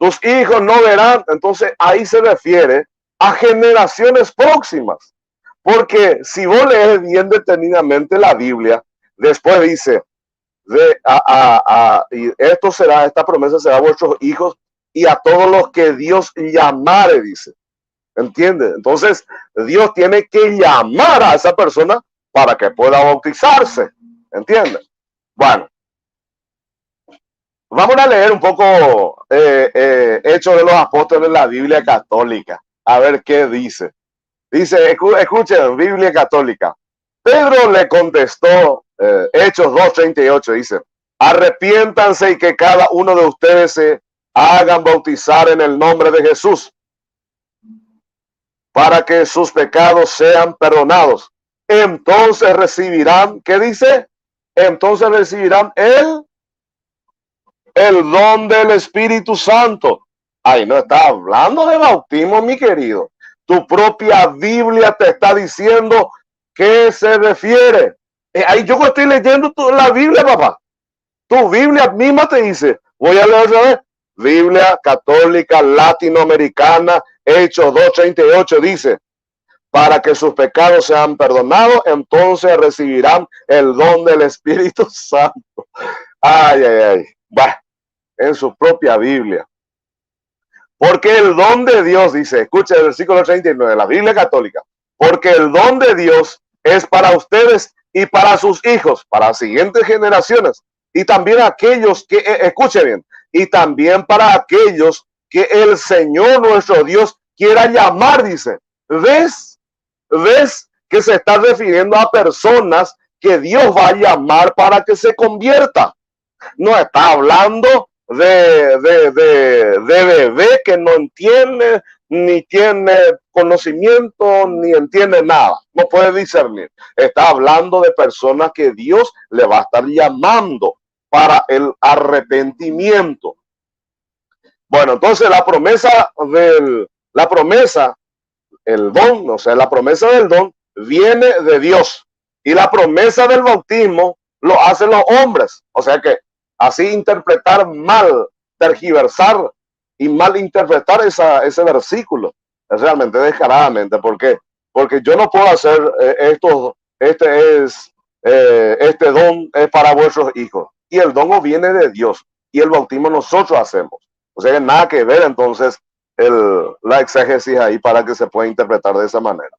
no verán. Entonces ahí se refiere a generaciones próximas. Porque si vos lees bien detenidamente la Biblia, después dice, y esta promesa será a vuestros hijos y a todos los que Dios llamare, dice. ¿Entiende? Entonces Dios tiene que llamar a esa persona para que pueda bautizarse. ¿Entiende? Bueno. Vamos a leer un poco Hechos de los Apóstoles en la Biblia católica. A ver qué dice. Dice, escuchen, Biblia católica. Pedro le contestó, Hechos 2:38, dice, arrepiéntanse y que cada uno de ustedes se hagan bautizar en el nombre de Jesús para que sus pecados sean perdonados. Entonces recibirán, ¿qué dice? Entonces recibirán el don del Espíritu Santo. Ahí no está hablando de bautismo, mi querido. Tu propia Biblia te está diciendo qué se refiere. Ahí yo estoy leyendo la Biblia, papá. Tu Biblia misma te dice, voy a leer otra vez. Biblia católica latinoamericana, Hechos 2:38 dice, para que sus pecados sean perdonados, entonces recibirán el don del Espíritu Santo. Ay, ay, ay. Bueno, en su propia Biblia. Porque el don de Dios, dice, escucha el versículo 39 de la Biblia católica, porque el don de Dios es para ustedes y para sus hijos, para las siguientes generaciones, y también aquellos que, escuche bien, y también para aquellos que el Señor nuestro Dios quiera llamar, dice. ¿Ves que se está refiriendo a personas que Dios va a llamar para que se convierta? No está hablando de bebé que no entiende, ni tiene conocimiento, ni entiende nada. No puede discernir. Está hablando de personas que Dios le va a estar llamando para el arrepentimiento. Bueno, entonces la promesa, el don, o sea, la promesa del don viene de Dios. Y la promesa del bautismo lo hacen los hombres. O sea que así interpretar mal, tergiversar y mal interpretar ese versículo es realmente descaradamente. ¿Por qué? Porque yo no puedo hacer este don es para vuestros hijos. Y el don viene de Dios. Y el bautismo nosotros hacemos. O sea que nada que ver entonces la exégesis ahí para que se pueda interpretar de esa manera.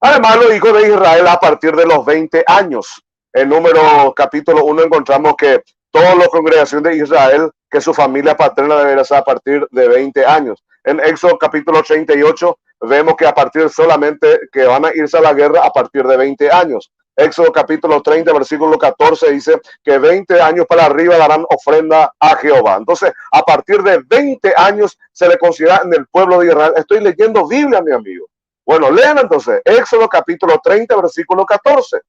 Además, los hijos de Israel a partir de los 20 años. En Números capítulo 1 encontramos que toda la congregación de Israel, que su familia paterna debería ser a partir de 20 años. En Éxodo capítulo 38 vemos que a partir solamente que van a irse a la guerra a partir de 20 años. Éxodo capítulo 30, versículo 14 dice que 20 años para arriba darán ofrenda a Jehová. Entonces, a partir de 20 años se le considera en el pueblo de Israel. Estoy leyendo Biblia, mi amigo. Bueno, lean entonces Éxodo capítulo 30, versículo 14.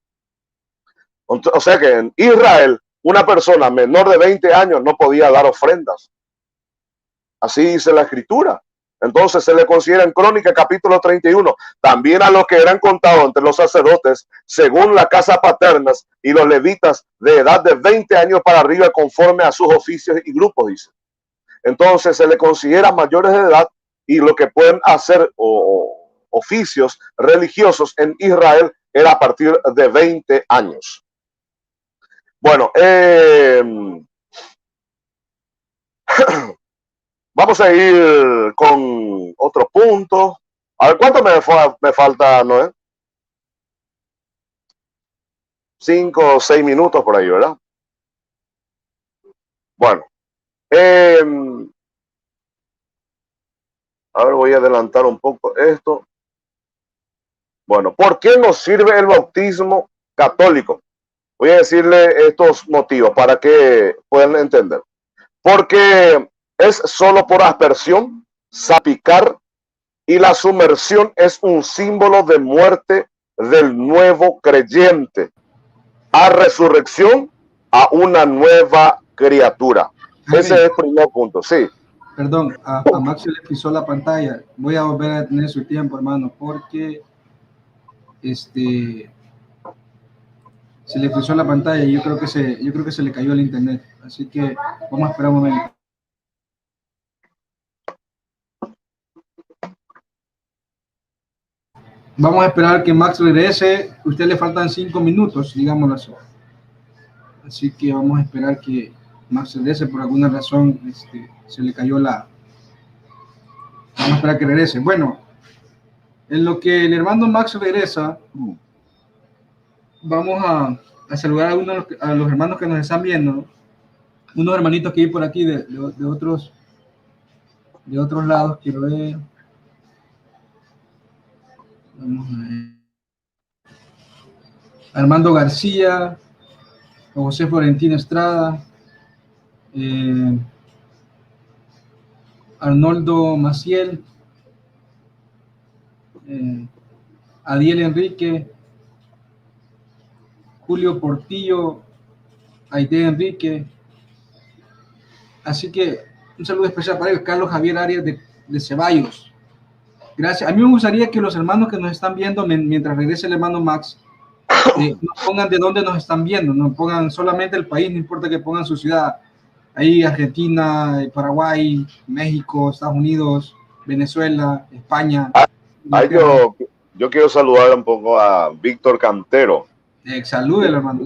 O sea que en Israel, una persona menor de 20 años no podía dar ofrendas. Así dice la Escritura. Entonces se le considera en Crónica capítulo 31, también a los que eran contados entre los sacerdotes, según la casa paternas, y los levitas de edad de 20 años para arriba, conforme a sus oficios y grupos, dice. Entonces se le considera mayores de edad y lo que pueden hacer oficios religiosos en Israel era a partir de 20 años. Bueno, vamos a ir con otro punto. A ver, ¿cuánto me falta, Noé? 5 o 6 minutos por ahí, ¿verdad? Bueno. A ver, voy a adelantar un poco esto. Bueno, ¿por qué nos sirve el bautismo católico? Voy a decirle estos motivos para que puedan entender. Porque es solo por aspersión, salpicar, y la sumersión es un símbolo de muerte del nuevo creyente a resurrección, a una nueva criatura. Ese es el primer punto, sí. Perdón, a Max se le pisó la pantalla. Voy a volver a tener su tiempo, hermano, porque se le frizó la pantalla y yo creo que se le cayó el internet. Así que vamos a esperar un momento. Vamos a esperar que Max regrese. A usted le faltan 5 minutos, digámoslo así. Así que vamos a esperar que Max regrese. Por alguna razón se le cayó la... Vamos a esperar que regrese. Bueno, en lo que el hermano Max regresa, vamos a saludar a los hermanos que nos están viendo. Unos hermanitos que hay por aquí de otros lados. Quiero ver. Vamos a ver. Armando García, José Florentino Estrada, Arnoldo Maciel, Adiel Enrique, Julio Portillo, Aide Enrique. Así que un saludo especial para ellos. Carlos Javier Arias de Ceballos. Gracias. A mí me gustaría que los hermanos que nos están viendo, mientras regrese el hermano Max, nos pongan de dónde nos están viendo, no pongan solamente el país, no importa que pongan su ciudad. Ahí Argentina, Paraguay, México, Estados Unidos, Venezuela, España. Yo quiero saludar un poco a Víctor Cantero. Salúdelo, hermano.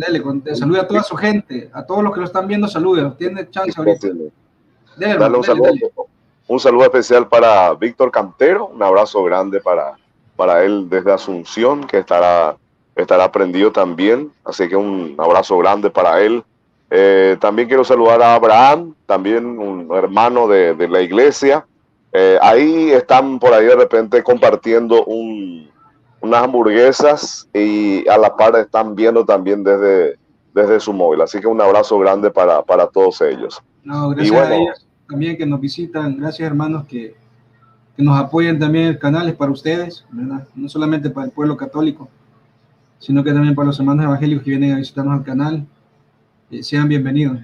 Salude a toda su gente, a todos los que lo están viendo, salúdelo. Tiene chance ahorita. Dale un saludo especial para Víctor Cantero, un abrazo grande para él desde Asunción, que estará prendido también, así que un abrazo grande para él. También quiero saludar a Abraham, también un hermano de la iglesia. Ahí están por ahí de repente compartiendo unas hamburguesas y a la par están viendo también desde su móvil, así que un abrazo grande para todos ellos. No, gracias a ellos también que nos visitan, gracias hermanos que nos apoyan también. El canal es para ustedes, ¿verdad? No solamente para el pueblo católico, sino que también para los hermanos evangélicos que vienen a visitarnos al canal. Sean bienvenidos.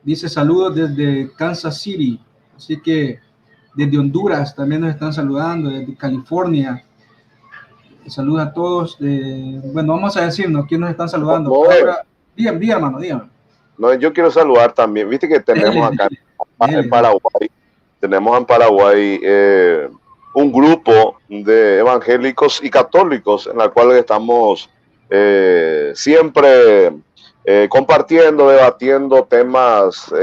Dice saludos desde Kansas City, así que desde Honduras también nos están saludando, desde California. Saludos a todos. Bueno, vamos a decirnos quién nos están saludando. Ahora, dígame, hermano, dígame. No, yo quiero saludar también. Viste que tenemos acá en Paraguay un grupo de evangélicos y católicos en la cual estamos siempre compartiendo, debatiendo temas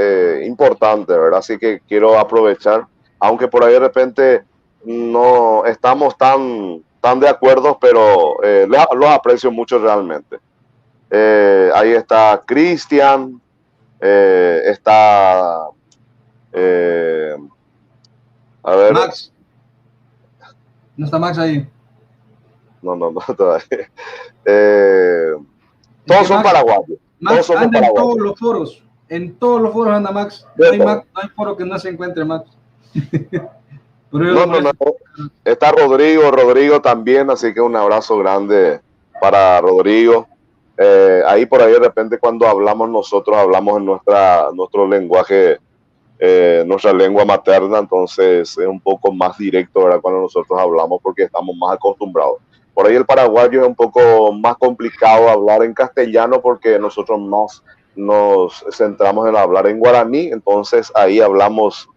importantes, ¿verdad? Así que quiero aprovechar, aunque por ahí de repente no estamos tan de acuerdo, pero los aprecio mucho realmente. Ahí está Cristian, está a ver, Max. ¿No está Max ahí? No todavía. Todos son paraguayos. Max anda en todos los foros. En todos los foros anda Max. No hay foro que no se encuentre Max. No. Está Rodrigo también, así que un abrazo grande para Rodrigo. Ahí por ahí de repente cuando hablamos nosotros hablamos en nuestro lenguaje nuestra lengua materna, entonces es un poco más directo, ¿verdad? Cuando nosotros hablamos, porque estamos más acostumbrados. Por ahí el paraguayo es un poco más complicado hablar en castellano, porque nosotros nos centramos en hablar en guaraní, entonces ahí hablamos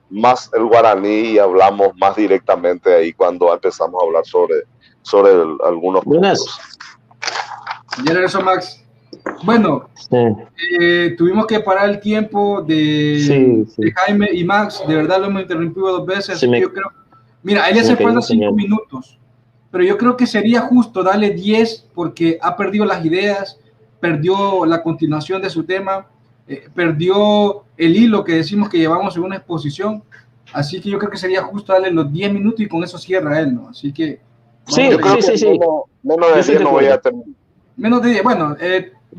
más el guaraní y hablamos más directamente ahí cuando empezamos a hablar sobre algunos puntos. Ya regresó Max. Bueno, tuvimos que parar el tiempo de Jaime y Max. De verdad lo hemos interrumpido 2 veces. Yo creo, mira, él ya se fue a los 5 minutos, pero yo creo que sería justo darle 10 porque ha perdido las ideas, perdió la continuación de su tema, perdió el hilo que decimos que llevamos en una exposición. Así que yo creo que sería justo darle los 10 minutos y con eso cierra él, ¿no? Así que... Sí, yo creo que menos de 10 no voy a terminar. Menos de 10, bueno,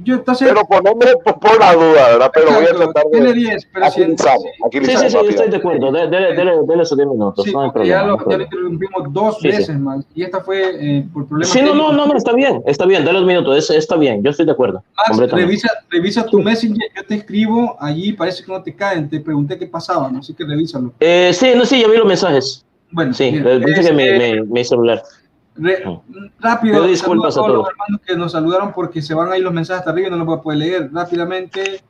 yo entonces... Pero ponerme por la duda, ¿verdad? Pero voy a tratar de... 10, pero agilizar, sí, yo estoy de acuerdo, dele esos 10 minutos, sí, no hay problema. Ya lo interrumpimos 2 veces más, y esta fue por problemas... Sí, no, está bien, dale los minutos, está bien, yo estoy de acuerdo. Max, revisa tu Messenger, yo te escribo, allí parece que no te caen, te pregunté qué pasaba, ¿no? Así que revísalo. Sí, ya vi los mensajes. Bueno, sí, dice que mi celular. Rápido, disculpas a todos los hermanos que nos saludaron porque se van ahí los mensajes hasta arriba y no los voy a poder leer rápidamente.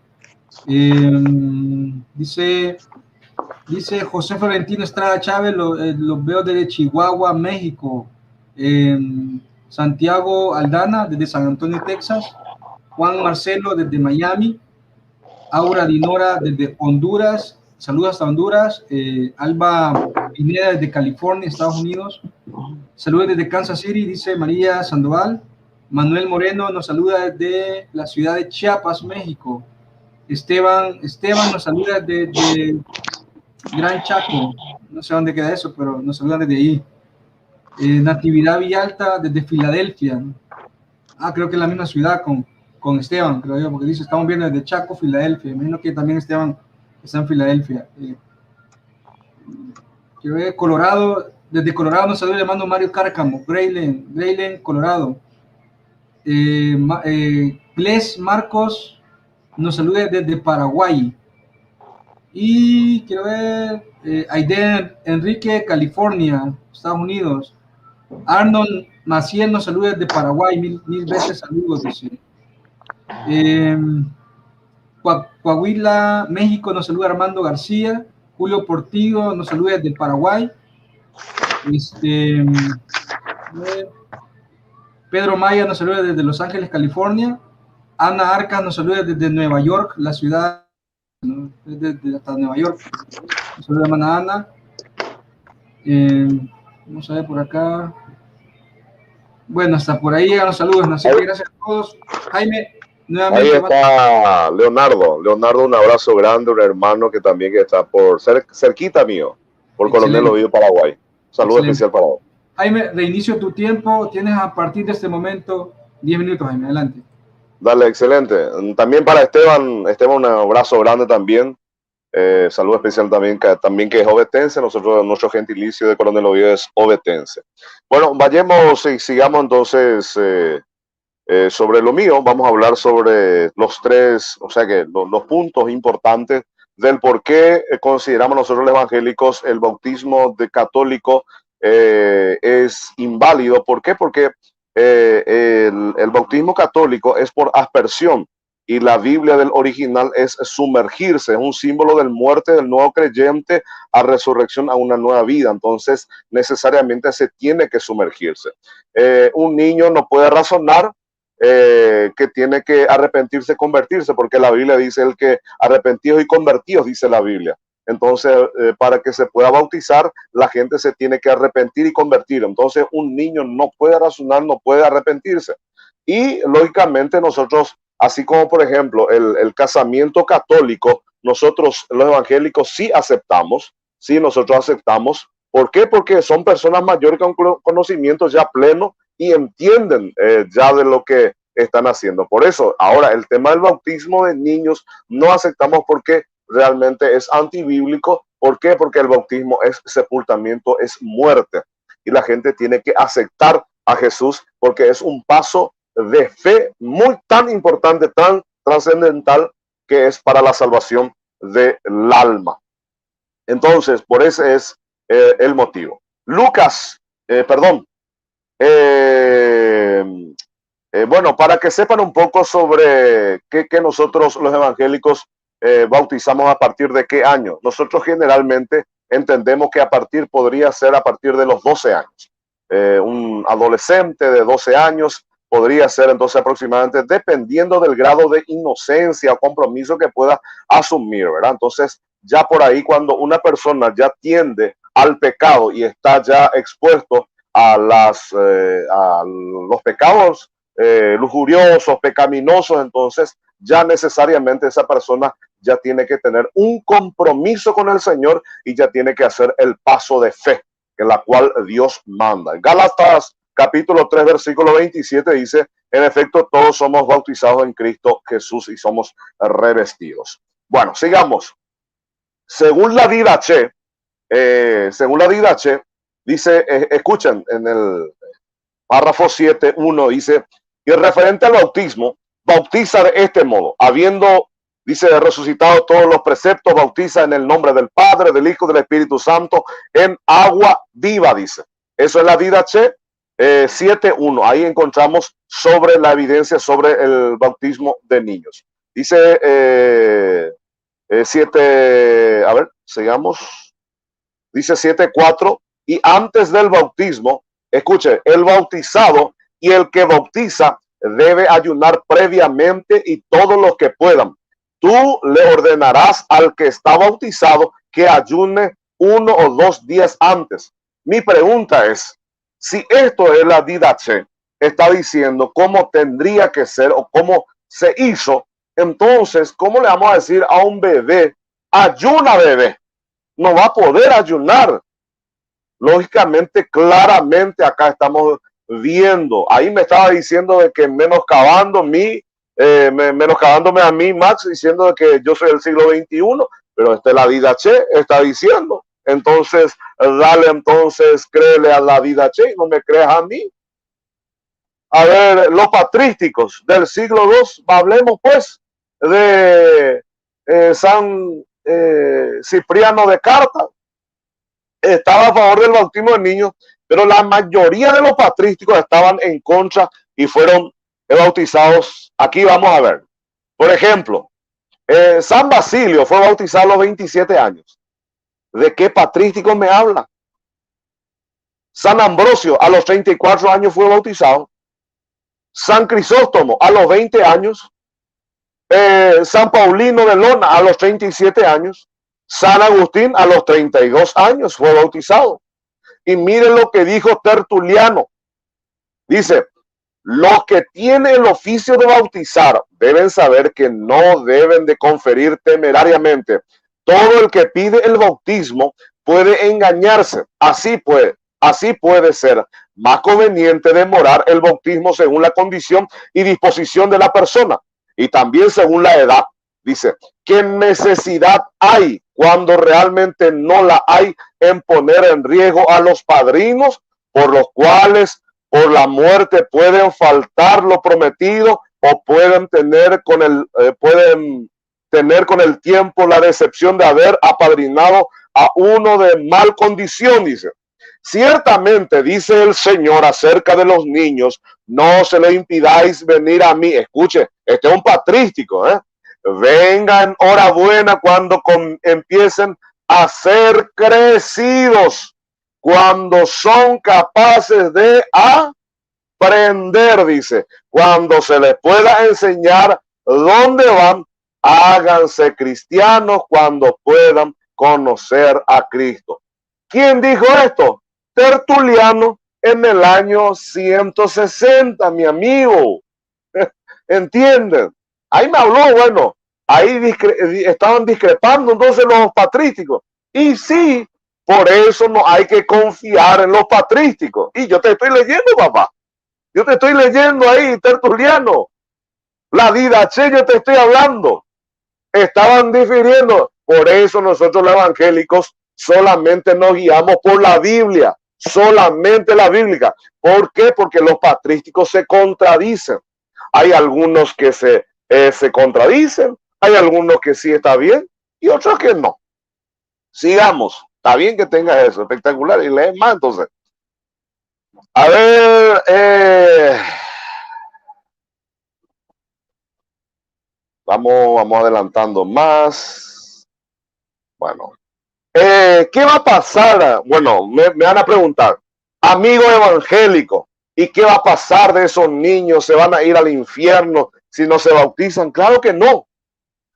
Dice José Florentino Estrada Chávez, los veo desde Chihuahua, México. Santiago Aldana desde San Antonio, Texas. Juan Marcelo desde Miami. Aura Dinora desde Honduras. Saludos hasta Honduras. Alba Pineda desde California, Estados Unidos. Saludos desde Kansas City, dice María Sandoval. Manuel Moreno nos saluda desde la ciudad de Chiapas, México. Esteban nos saluda desde Gran Chaco. No sé dónde queda eso, pero nos saludan desde ahí. Natividad Villalta desde Filadelfia. Creo que es la misma ciudad con Esteban, creo yo, porque dice, estamos viendo desde Chaco, Filadelfia. Imagino que también Esteban está en Filadelfia. Colorado, desde Colorado nos saluda, le mando Mario Cárcamo, Graylen, Colorado. Gles Marcos nos saluda desde Paraguay. Y quiero ver, Aiden Enrique, California, Estados Unidos. Arnold Maciel nos saluda desde Paraguay, mil veces saludos, dice. Coahuila, México, nos saluda Armando García. Julio Portillo nos saluda desde Paraguay. Pedro Maya nos saluda desde Los Ángeles, California. Ana Arcas nos saluda desde Nueva York, la ciudad, ¿no? Desde hasta Nueva York. Nos saluda hermana Ana. Vamos a ver por acá. Bueno, hasta por ahí llegan los saludos. Así que gracias a todos. Jaime, nuevamente. Ahí está Leonardo, un abrazo grande, un hermano que también está por cerquita mío, por Coronel Oviedo, Paraguay. Saludo especial para vos. Jaime, reinicio tu tiempo. Tienes a partir de este momento 10 minutos, Jaime. Adelante. Dale, excelente. También para Esteban, un abrazo grande también. Saludo especial también que es ovetense. Nuestro gentilicio de Coronel Oviedo es ovetense. Bueno, vayamos y sigamos entonces sobre lo mío. Vamos a hablar sobre los los puntos importantes del por qué consideramos nosotros los evangélicos el bautismo de católico es inválido. ¿Por qué? Porque el bautismo católico es por aspersión y la Biblia del original es sumergirse, es un símbolo de muerte del nuevo creyente a resurrección a una nueva vida. Entonces necesariamente se tiene que sumergirse. Un niño no puede razonar que tiene que arrepentirse, convertirse, porque la Biblia dice el que arrepentidos y convertidos, dice la Biblia. Entonces, para que se pueda bautizar, la gente se tiene que arrepentir y convertir. Entonces, un niño no puede razonar, no puede arrepentirse. Y, lógicamente, nosotros, así como, por ejemplo, el casamiento católico, nosotros, los evangélicos, sí aceptamos. ¿Por qué? Porque son personas mayores con conocimientos ya plenos y entienden ya de lo que están haciendo. Por eso, ahora, el tema del bautismo de niños no aceptamos porque realmente es antibíblico. ¿Por qué? Porque el bautismo es sepultamiento, es muerte. Y la gente tiene que aceptar a Jesús porque es un paso de fe muy tan importante, tan trascendental, que es para la salvación del alma. Entonces, por ese es el motivo. Lucas, bueno, para que sepan un poco sobre qué nosotros los evangélicos bautizamos a partir de qué año. Nosotros generalmente entendemos que podría ser a partir de los 12 años. Un adolescente de 12 años podría ser entonces aproximadamente, dependiendo del grado de inocencia o compromiso que pueda asumir, ¿verdad? Entonces, ya por ahí, cuando una persona ya tiende al pecado y está ya expuesto a los pecados lujuriosos, pecaminosos, entonces ya necesariamente esa persona ya tiene que tener un compromiso con el Señor y ya tiene que hacer el paso de fe, en la cual Dios manda. En Gálatas capítulo 3, versículo 27 dice, en efecto, todos somos bautizados en Cristo Jesús y somos revestidos. Bueno, sigamos. Según la Didache, dice, escuchen, en el párrafo 7.1 dice, y referente al bautismo, bautiza de este modo, habiendo, dice, resucitado todos los preceptos, bautiza en el nombre del Padre, del Hijo, del Espíritu Santo, en agua viva, dice. Eso es la Didache 7.1. Ahí encontramos sobre la evidencia sobre el bautismo de niños. Dice 7, a ver, sigamos. Dice 7.4, y antes del bautismo, escuche, el bautizado y el que bautiza debe ayunar previamente y todos los que puedan. Tú le ordenarás al que está bautizado que ayune 1 o 2 días antes. Mi pregunta es, si esto es la Didache, está diciendo cómo tendría que ser o cómo se hizo, entonces, ¿cómo le vamos a decir a un bebé, ayuna bebé? No va a poder ayunar. Lógicamente, claramente acá estamos viendo, ahí me estaba diciendo de que menoscabándome a mí, Max, diciendo de que yo soy del siglo XXI, pero la Didache está diciendo. Entonces, créele a la Didache, no me creas a mí. A ver, los patrísticos del siglo II, hablemos pues de San Cipriano de Carta. Estaba a favor del bautismo de niños, pero la mayoría de los patrísticos estaban en contra y fueron bautizados. Aquí vamos a ver. Por ejemplo, San Basilio fue bautizado a los 27 años. ¿De qué patrístico me habla? San Ambrosio a los 34 años fue bautizado. San Crisóstomo a los 20 años. San Paulino de Lona a los 37 años. San Agustín a los 32 años fue bautizado. Y miren lo que dijo Tertuliano. Dice, los que tienen el oficio de bautizar deben saber que no deben de conferir temerariamente. Todo el que pide el bautismo puede engañarse. Así puede ser más conveniente demorar el bautismo según la condición y disposición de la persona y también según la edad. Dice, ¿qué necesidad hay cuando realmente no la hay en poner en riesgo a los padrinos, por los cuales por la muerte pueden faltar lo prometido o pueden tener con el tiempo la decepción de haber apadrinado a uno de mal condición? Dice, ciertamente, dice el Señor acerca de los niños, no se le impidáis venir a mí. Escuche, este es un patrístico, vengan hora buena cuando empiecen a ser crecidos, cuando son capaces de aprender, dice, cuando se les pueda enseñar dónde van, háganse cristianos cuando puedan conocer a Cristo. ¿Quién dijo esto? Tertuliano en el año 160, mi amigo. ¿Entienden? Ahí me habló, bueno, ahí estaban discrepando entonces los patrísticos. Y sí, por eso no hay que confiar en los patrísticos. Y yo te estoy leyendo, papá. Yo te estoy leyendo ahí, Tertuliano. La Didache, yo te estoy hablando. Estaban difiriendo. Por eso nosotros los evangélicos solamente nos guiamos por la Biblia. Solamente la Biblia. ¿Por qué? Porque los patrísticos se contradicen. Hay algunos que se contradicen, hay algunos que sí está bien, y otros que no. Sigamos. Está bien que tengas eso, espectacular, y lees más entonces. A ver, vamos adelantando más. Bueno, ¿qué va a pasar? Bueno, me van a preguntar, amigo evangélico, ¿y qué va a pasar de esos niños? ¿Se van a ir al infierno si no se bautizan? Claro que no.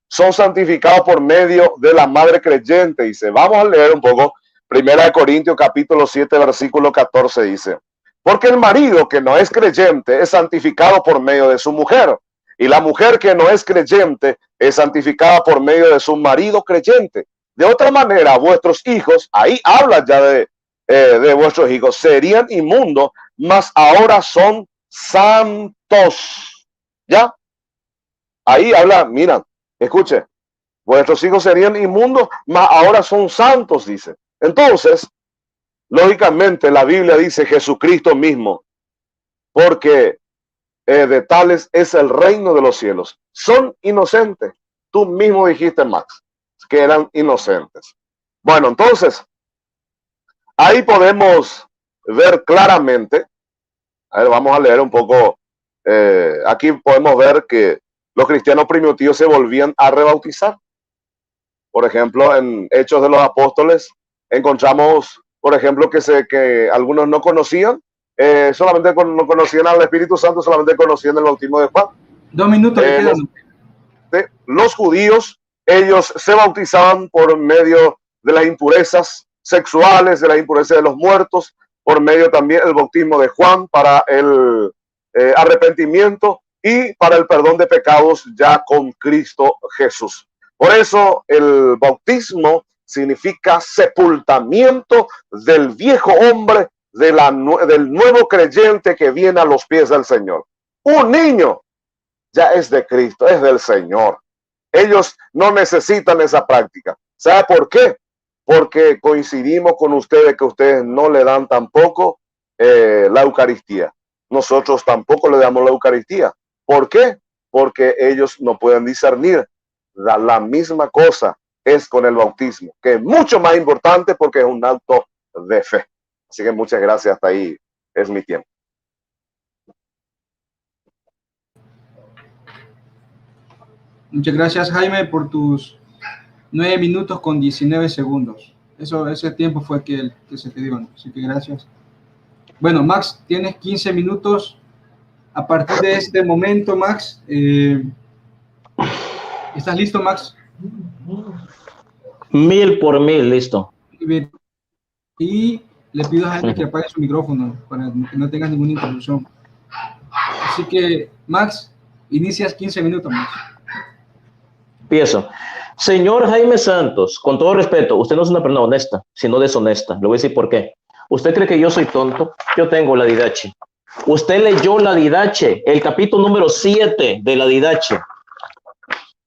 Son santificados por medio de la madre creyente. Dice, vamos a leer un poco. 1 Corintios capítulo 7, versículo 14 dice, porque el marido que no es creyente es santificado por medio de su mujer, y la mujer que no es creyente es santificada por medio de su marido creyente. De otra manera, vuestros hijos, ahí habla ya de vuestros hijos, serían inmundos, mas ahora son santos. ¿Ya? Ahí habla, mira, escuche, vuestros hijos serían inmundos, mas ahora son santos, dice. Entonces, lógicamente, la Biblia dice Jesucristo mismo, porque de tales es el reino de los cielos. Son inocentes. Tú mismo dijiste, Max, que eran inocentes. Bueno, entonces, ahí podemos ver claramente, a ver, vamos a leer un poco, aquí podemos ver que los cristianos primitivos se volvían a rebautizar. Por ejemplo, en Hechos de los Apóstoles encontramos, por ejemplo, que algunos no conocían, solamente no conocían al Espíritu Santo, solamente conocían el bautismo de Juan. 2 minutos. Los judíos, ellos se bautizaban por medio de las impurezas sexuales, de las impurezas de los muertos, por medio también del bautismo de Juan para el arrepentimiento y para el perdón de pecados ya con Cristo Jesús. Por eso el bautismo significa sepultamiento del viejo hombre, del nuevo creyente que viene a los pies del Señor. Un niño ya es de Cristo, es del Señor. Ellos no necesitan esa práctica. ¿Sabe por qué? Porque coincidimos con ustedes que ustedes no le dan tampoco la Eucaristía. Nosotros tampoco le damos la Eucaristía. ¿Por qué? Porque ellos no pueden discernir. La misma cosa es con el bautismo, que es mucho más importante porque es un acto de fe. Así que muchas gracias. Hasta ahí es mi tiempo. Muchas gracias, Jaime, por tus 9 minutos con 19 segundos. Ese tiempo fue que se te dio, ¿no? Así que gracias. Bueno, Max, tienes 15 minutos. A partir de este momento, Max, ¿estás listo, Max? 1000 por 1000, listo. Y le pido a Jaime que apague su micrófono para que no tengas ninguna interrupción. Así que, Max, inicias 15 minutos, Max. Empiezo. Señor Jaime Santos, con todo respeto, usted no es una persona honesta, sino deshonesta. Le voy a decir por qué. ¿Usted cree que yo soy tonto? Yo tengo la Didache. Usted leyó la Didache, el capítulo número 7 de la Didache,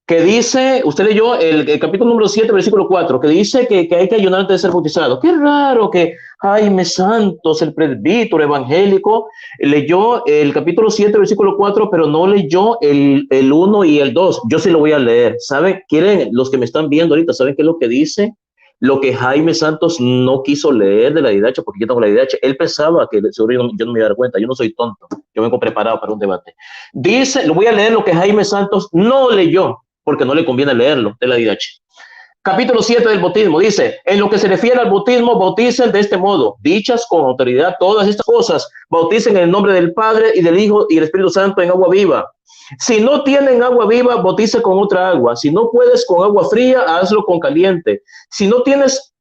que dice, usted leyó el capítulo número 7, versículo 4, que dice que hay que ayunar antes de ser bautizado. Qué raro que Jaime Santos, el presbítero evangélico, leyó el capítulo 7, versículo 4, pero no leyó el 1 y el 2. Yo sí lo voy a leer. ¿Saben? ¿Quieren, los que me están viendo ahorita, saben qué es lo que dice? Lo que Jaime Santos no quiso leer de la Didache, porque yo tengo la Didache. Él pensaba que seguro yo no me iba a dar cuenta. Yo no soy tonto. Yo vengo preparado para un debate. Dice, lo voy a leer lo que Jaime Santos no leyó, porque no le conviene leerlo, de la Didache. Capítulo 7 del bautismo dice, en lo que se refiere al bautismo, bauticen de este modo, dichas con autoridad todas estas cosas, bauticen en el nombre del Padre y del Hijo y del Espíritu Santo en agua viva. Si no tienen agua viva, bautice con otra agua. Si no puedes con agua fría, hazlo con caliente. Si no tienes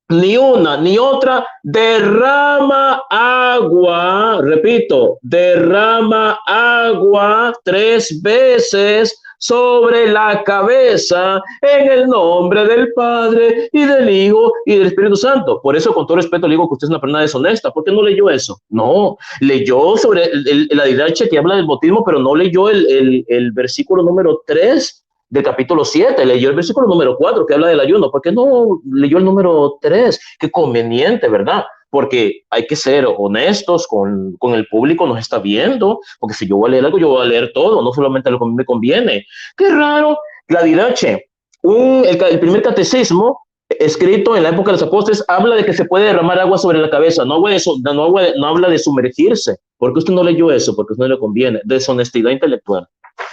ni una ni otra, derrama agua, repito, derrama agua 3 veces sobre la cabeza en el nombre del Padre y del Hijo y del Espíritu Santo. Por eso, con todo respeto, le digo que usted es una persona deshonesta. ¿Por qué no leyó eso? No, leyó sobre la Didache que habla del bautismo, pero no leyó el versículo número 3 del capítulo 7, leyó el versículo número 4 que habla del ayuno. ¿Por qué no leyó el número 3? Qué conveniente, ¿verdad? Porque hay que ser honestos con el público, nos está viendo, porque si yo voy a leer algo, yo voy a leer todo, no solamente lo que me conviene. Qué raro, la Didache, el primer catecismo escrito en la época de los apóstoles habla de que se puede derramar agua sobre la cabeza, no habla de sumergirse. ¿Por qué usted no leyó eso? Porque a usted no le conviene. Deshonestidad intelectual.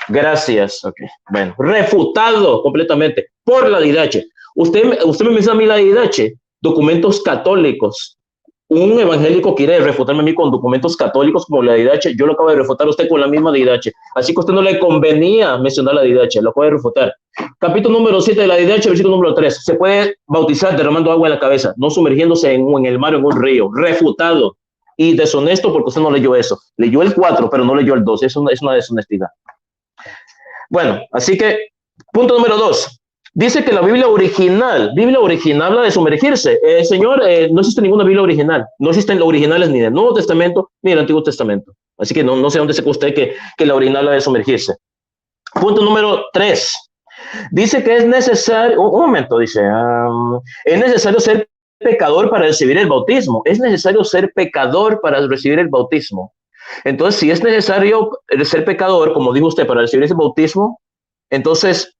Gracias. Okay. Bueno, refutado completamente por la Didache. Usted me menciona a mí la Didache, documentos católicos. Un evangélico quiere refutarme a mí con documentos católicos como la Didache. Yo lo acabo de refutar a usted con la misma Didache. Así que a usted no le convenía mencionar la Didache, lo acabo de refutar. Capítulo número 7 de la Didache, versículo número 3. Se puede bautizar derramando agua en la cabeza, no sumergiéndose en el mar o en un río. Refutado. Y deshonesto porque usted no leyó eso. Leyó el 4, pero no leyó el 2. Eso es una deshonestidad. Bueno, así que, punto número 2. Dice que la Biblia original habla de sumergirse. Señor, no existe ninguna Biblia original. No existen los originales ni del Nuevo Testamento ni del Antiguo Testamento. Así que no sé dónde se usted que la original habla de sumergirse. Punto número 3. Dice que es necesario, un momento, dice, es necesario ser pecador para recibir el bautismo. Es necesario ser pecador para recibir el bautismo. Entonces, si es necesario ser pecador, como dijo usted, para recibir ese bautismo, entonces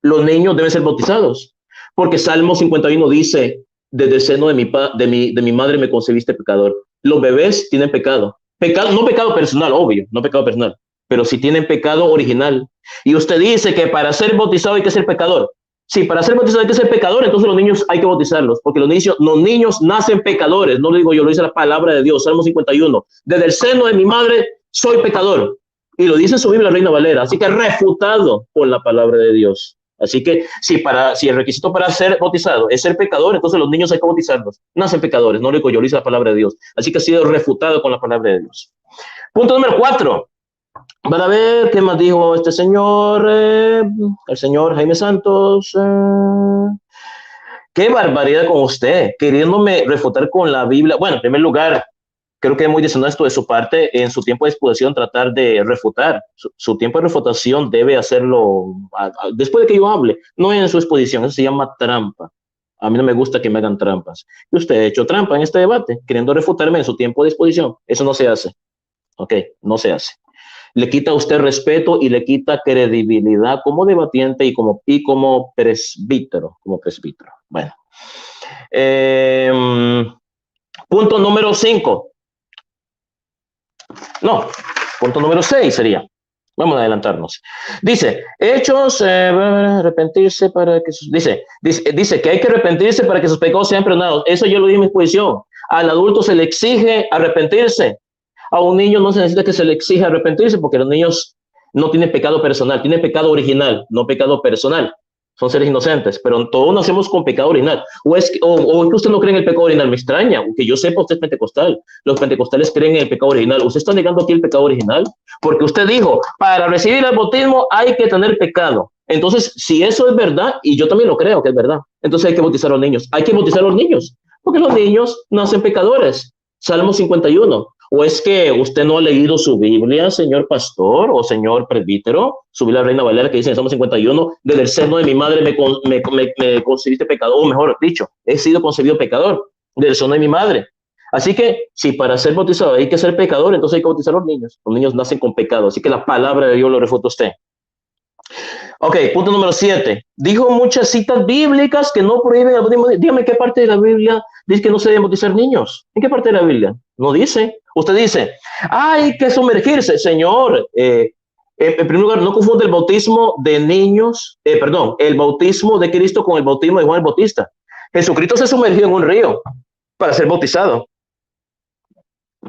los niños deben ser bautizados. Porque Salmo 51 dice, desde el seno de mi madre me concebiste pecador. Los bebés tienen pecado. No pecado personal, obvio, no pecado personal, pero sí tienen pecado original. Y usted dice que para ser bautizado hay que ser pecador. Sí, para ser bautizado hay que ser pecador, entonces los niños hay que bautizarlos, porque los niños nacen pecadores, no lo digo yo, lo dice la palabra de Dios, Salmo 51. Desde el seno de mi madre soy pecador. Y lo dice en su Biblia, Reina Valera, así que refutado por la palabra de Dios. Así que si el requisito para ser bautizado es ser pecador, entonces los niños hay que bautizarlos. Nacen pecadores, no lo digo yo, lo dice la palabra de Dios. Así que ha sido refutado con la palabra de Dios. Punto número 4. Van a ver qué más dijo este señor, el señor Jaime Santos. Qué barbaridad con usted, queriéndome refutar con la Biblia. Bueno, en primer lugar, creo que es muy deshonesto de su parte en su tiempo de exposición tratar de refutar. Su tiempo de refutación debe hacerlo después de que yo hable, no en su exposición. Eso se llama trampa. A mí no me gusta que me hagan trampas. Y usted ha hecho trampa en este debate, queriendo refutarme en su tiempo de exposición. Eso no se hace. Ok, no se hace. Le quita a usted respeto y le quita credibilidad como debatiente y como presbítero. Bueno. Punto número 5. No, punto número 6 sería. Vamos a adelantarnos. Dice, Hechos, arrepentirse para que dice que hay que arrepentirse para que sus pecados sean perdonados. Eso yo lo di en mi exposición. Al adulto se le exige arrepentirse. A un niño no se necesita que se le exija arrepentirse porque los niños no tienen pecado personal, tienen pecado original, no pecado personal. Son seres inocentes, pero todos nacemos con pecado original. O es que usted no cree en el pecado original, me extraña. Que yo sepa, usted es pentecostal. Los pentecostales creen en el pecado original. ¿Usted está negando aquí el pecado original? Porque usted dijo, para recibir el bautismo hay que tener pecado. Entonces, si eso es verdad, y yo también lo creo que es verdad, entonces hay que bautizar a los niños. Hay que bautizar a los niños, porque los niños nacen pecadores. Salmo 51. ¿O es que usted no ha leído su Biblia, señor pastor o señor presbítero? Su Biblia Reina Valera que dice en Salmo 51, desde el seno de mi madre me concebiste pecador, o mejor dicho, he sido concebido pecador, desde el seno de mi madre. Así que si para ser bautizado hay que ser pecador, entonces hay que bautizar a los niños. Los niños nacen con pecado, así que la palabra de Dios lo refuta usted. Ok, punto número 7. Dijo muchas citas bíblicas que no prohíben el bautismo. Dígame qué parte de la Biblia dice que no se deben bautizar niños. ¿En qué parte de la Biblia? No dice. Usted dice, hay que sumergirse. Señor, en primer lugar, no confunde el bautismo de niños, el bautismo de Cristo con el bautismo de Juan el Bautista. Jesucristo se sumergió en un río para ser bautizado.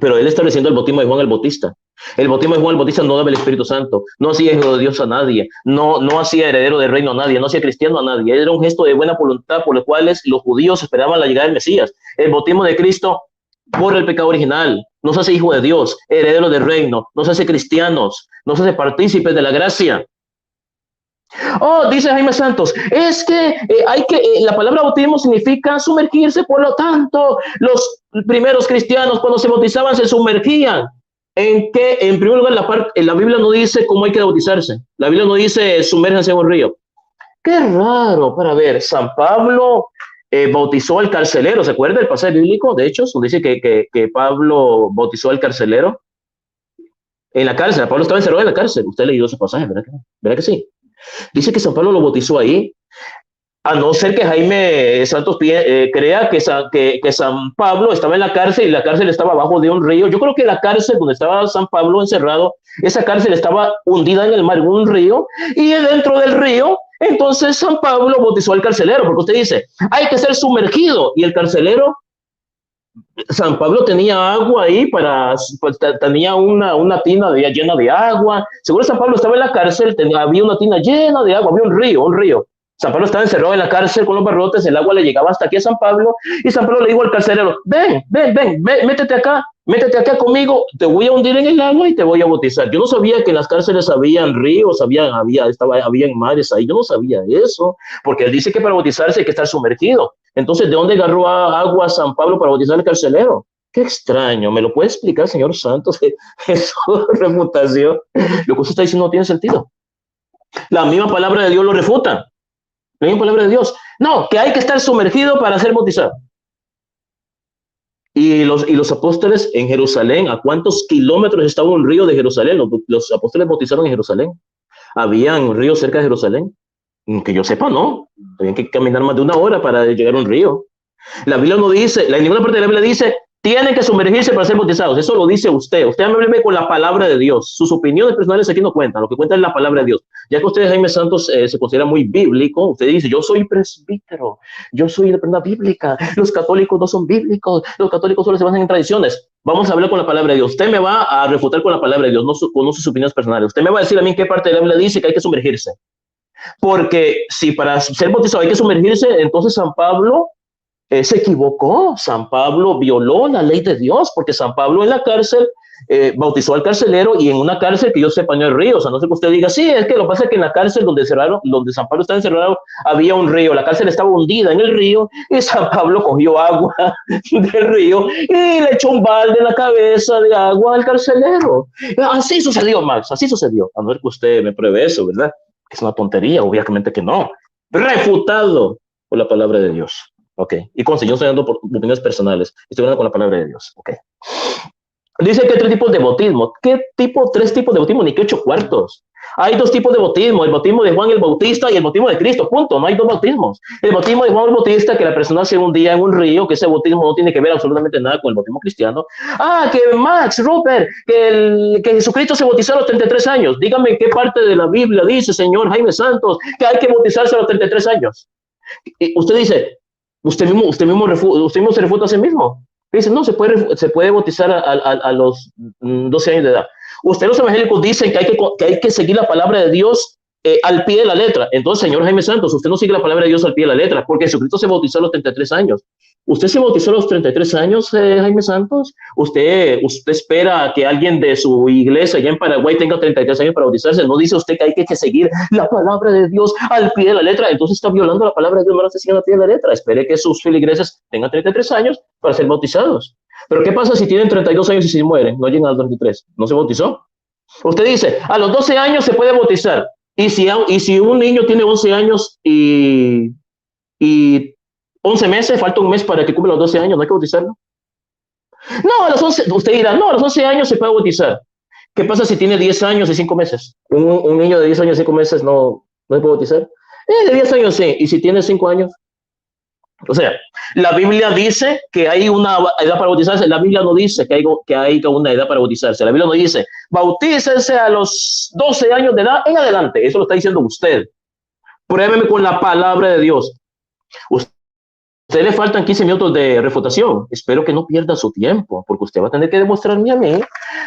Pero él está diciendo el bautismo de Juan el Bautista. El bautismo de Juan el Bautista no daba el Espíritu Santo, no hacía hijo de Dios a nadie, no hacía heredero del reino a nadie, no hacía cristiano a nadie. Era un gesto de buena voluntad por el cual los judíos esperaban la llegada del Mesías. El bautismo de Cristo borra el pecado original, no se hace hijo de Dios, heredero del reino, no se hace cristianos, no se hace partícipes de la gracia. Oh, dice Jaime Santos, es que la palabra bautismo significa sumergirse, por lo tanto, los primeros cristianos cuando se bautizaban se sumergían. En primer lugar, la Biblia no dice cómo hay que bautizarse. La Biblia no dice sumérjanse en un río. Qué raro, para ver, San Pablo bautizó al carcelero, ¿se acuerda el pasaje bíblico? De hecho, dice que Pablo bautizó al carcelero en la cárcel. Pablo estaba encerrado en la cárcel. Usted ha leído ese pasaje, ¿verdad que sí? Dice que San Pablo lo bautizó ahí. A no ser que Jaime Santos crea que San Pablo estaba en la cárcel y la cárcel estaba abajo de un río. Yo creo que la cárcel donde estaba San Pablo encerrado, esa cárcel estaba hundida en el mar, en un río, y dentro del río, entonces San Pablo bautizó al carcelero, porque usted dice, hay que ser sumergido, y el carcelero, San Pablo tenía agua ahí tenía una tina llena de agua. Seguro San Pablo estaba en la cárcel, había una tina llena de agua, había un río. San Pablo estaba encerrado en la cárcel con los barrotes, el agua le llegaba hasta aquí a San Pablo, y San Pablo le dijo al carcelero, ven, métete acá conmigo, te voy a hundir en el agua y te voy a bautizar. Yo no sabía que en las cárceles habían ríos, habían mares ahí, yo no sabía eso, porque él dice que para bautizarse hay que estar sumergido. Entonces, ¿de dónde agarró agua a San Pablo para bautizar al carcelero? Qué extraño, ¿me lo puede explicar, señor Santos? Eso, refutación. Lo que usted está diciendo no tiene sentido. La misma palabra de Dios lo refuta. La misma palabra de Dios. No, que hay que estar sumergido para ser bautizado. Y los apóstoles en Jerusalén, ¿a cuántos kilómetros estaba un río de Jerusalén? Los apóstoles bautizaron en Jerusalén. ¿Había un río cerca de Jerusalén? Que yo sepa, no. Tenían que caminar más de 1 hora para llegar a un río. La Biblia no dice, en ninguna parte de la Biblia dice, tienen que sumergirse para ser bautizados. Eso lo dice usted. Usted hable con la palabra de Dios. Sus opiniones personales aquí no cuentan. Lo que cuenta es la palabra de Dios. Ya que usted, Jaime Santos, se considera muy bíblico, usted dice, yo soy presbítero, yo soy de persona bíblica, los católicos no son bíblicos, los católicos solo se basan en tradiciones. Vamos a hablar con la palabra de Dios. Usted me va a refutar con la palabra de Dios, no con sus opiniones personales. Usted me va a decir a mí en qué parte de la Biblia dice que hay que sumergirse. Porque si para ser bautizado hay que sumergirse, entonces San Pablo se equivocó. San Pablo violó la ley de Dios, porque San Pablo en la cárcel bautizó al carcelero, y en una cárcel que yo sepa no hay ríos. A no ser que usted diga, sí, es que lo que pasa es que en la cárcel donde San Pablo estaba encerrado había un río, la cárcel estaba hundida en el río, y San Pablo cogió agua del río y le echó un balde en la cabeza de agua al carcelero. Así sucedió, Max, así sucedió. A no ser que usted me pruebe eso, ¿verdad? Es una tontería, obviamente que no. Refutado por la palabra de Dios. Ok, y con yo estoy dando por opiniones personales, estoy hablando con la palabra de Dios. Ok. Dice que hay 3 tipos de bautismo. ¿Qué tipo? 3 tipos de bautismo, ni que 8 cuartos. Hay 2 tipos de bautismo, el bautismo de Juan el Bautista y el bautismo de Cristo, punto. No hay 2 bautismos. El bautismo de Juan el Bautista, que la persona hace un día en un río, que ese bautismo no tiene que ver absolutamente nada con el bautismo cristiano. Que Max, Rupert, que Jesucristo se bautizó a los 33 años. Dígame en qué parte de la Biblia dice, señor Jaime Santos, que hay que bautizarse a los 33 años. Y usted dice, usted mismo se refuta a sí mismo. Dice, no, se puede bautizar a los 12 años de edad. Ustedes los evangélicos dicen que hay que seguir la palabra de Dios al pie de la letra. Entonces, señor Jaime Santos, usted no sigue la palabra de Dios al pie de la letra, porque Jesucristo se bautizó a los 33 años. ¿Usted se bautizó a los 33 años, Jaime Santos? ¿Usted espera que alguien de su iglesia allá en Paraguay tenga 33 años para bautizarse? ¿No dice usted que hay que seguir la palabra de Dios al pie de la letra? Entonces está violando la palabra de Dios, no la está siguiendo al pie de la letra. Espere que sus feligreses tengan 33 años para ser bautizados. Pero ¿qué pasa si tienen 32 años y se mueren? No llegan a los 33. ¿No se bautizó? Usted dice, a los 12 años se puede bautizar. Y si un niño tiene 11 años y 11 meses, falta un mes para que cumpla los 12 años, ¿no hay que bautizarlo? No, a los 11, usted dirá, no, a los 11 años se puede bautizar. ¿Qué pasa si tiene 10 años y 5 meses? Un niño de 10 años y 5 meses no se puede bautizar. De 10 años sí, y si tiene 5 años. O sea, la Biblia dice que hay una edad para bautizarse. La Biblia no dice que hay una edad para bautizarse. La Biblia no dice, bautícense a los 12 años de edad en adelante. Eso lo está diciendo usted. Pruébeme con la palabra de Dios. Usted le faltan 15 minutos de refutación. Espero que no pierda su tiempo, porque usted va a tener que demostrarme a mí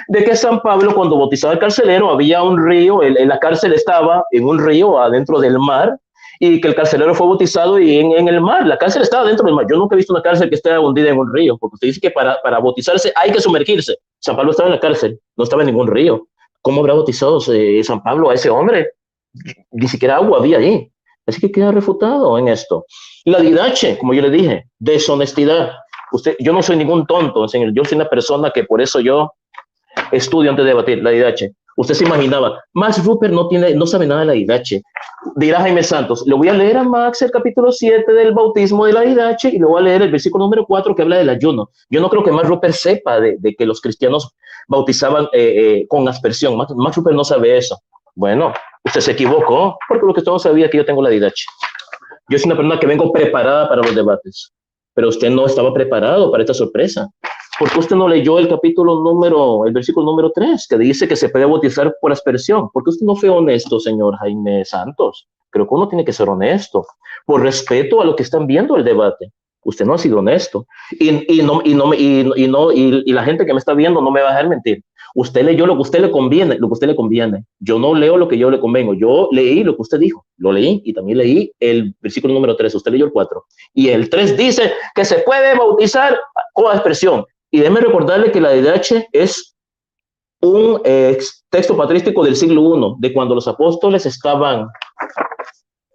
de que San Pablo, cuando bautizaba al carcelero, había un río, la cárcel estaba en un río adentro del mar, y que el carcelero fue bautizado y en el mar. La cárcel estaba dentro del mar. Yo nunca he visto una cárcel que esté hundida en un río, porque usted dice que para bautizarse hay que sumergirse. San Pablo estaba en la cárcel, no estaba en ningún río. ¿Cómo habrá bautizado San Pablo a ese hombre? Ni siquiera agua había allí. Así que queda refutado en esto. La didache, como yo le dije, deshonestidad. Yo no soy ningún tonto, señor. Yo soy una persona que por eso yo estudio antes de debatir. La didache. Usted se imaginaba, Max Rupert no sabe nada de la didache. Dirá Jaime Santos, le voy a leer a Max el capítulo 7 del bautismo de la didache y le voy a leer el versículo número 4 que habla del ayuno. Yo no creo que Max Rupert sepa de que los cristianos bautizaban con aspersión. Max Rupert no sabe eso. Bueno, usted se equivocó, porque lo que usted no sabía es que yo tengo la didache. Yo soy una persona que vengo preparada para los debates, pero usted no estaba preparado para esta sorpresa. ¿Por qué usted no leyó el versículo número 3, que dice que se puede bautizar por aspersión? ¿Por qué usted no fue honesto, señor Jaime Santos? Creo que uno tiene que ser honesto, por respeto a lo que están viendo el debate. Usted no ha sido honesto. Y la gente que me está viendo no me va a dejar mentir. Usted leyó lo que a usted le conviene, lo que a usted le conviene. Yo no leo lo que yo le convengo. Yo leí lo que usted dijo. Lo leí y también leí el versículo número 3. Usted leyó el 4. Y el 3 dice que se puede bautizar con aspersión. Y déjeme recordarle que la DDH es un texto patrístico del siglo I, de cuando los apóstoles estaban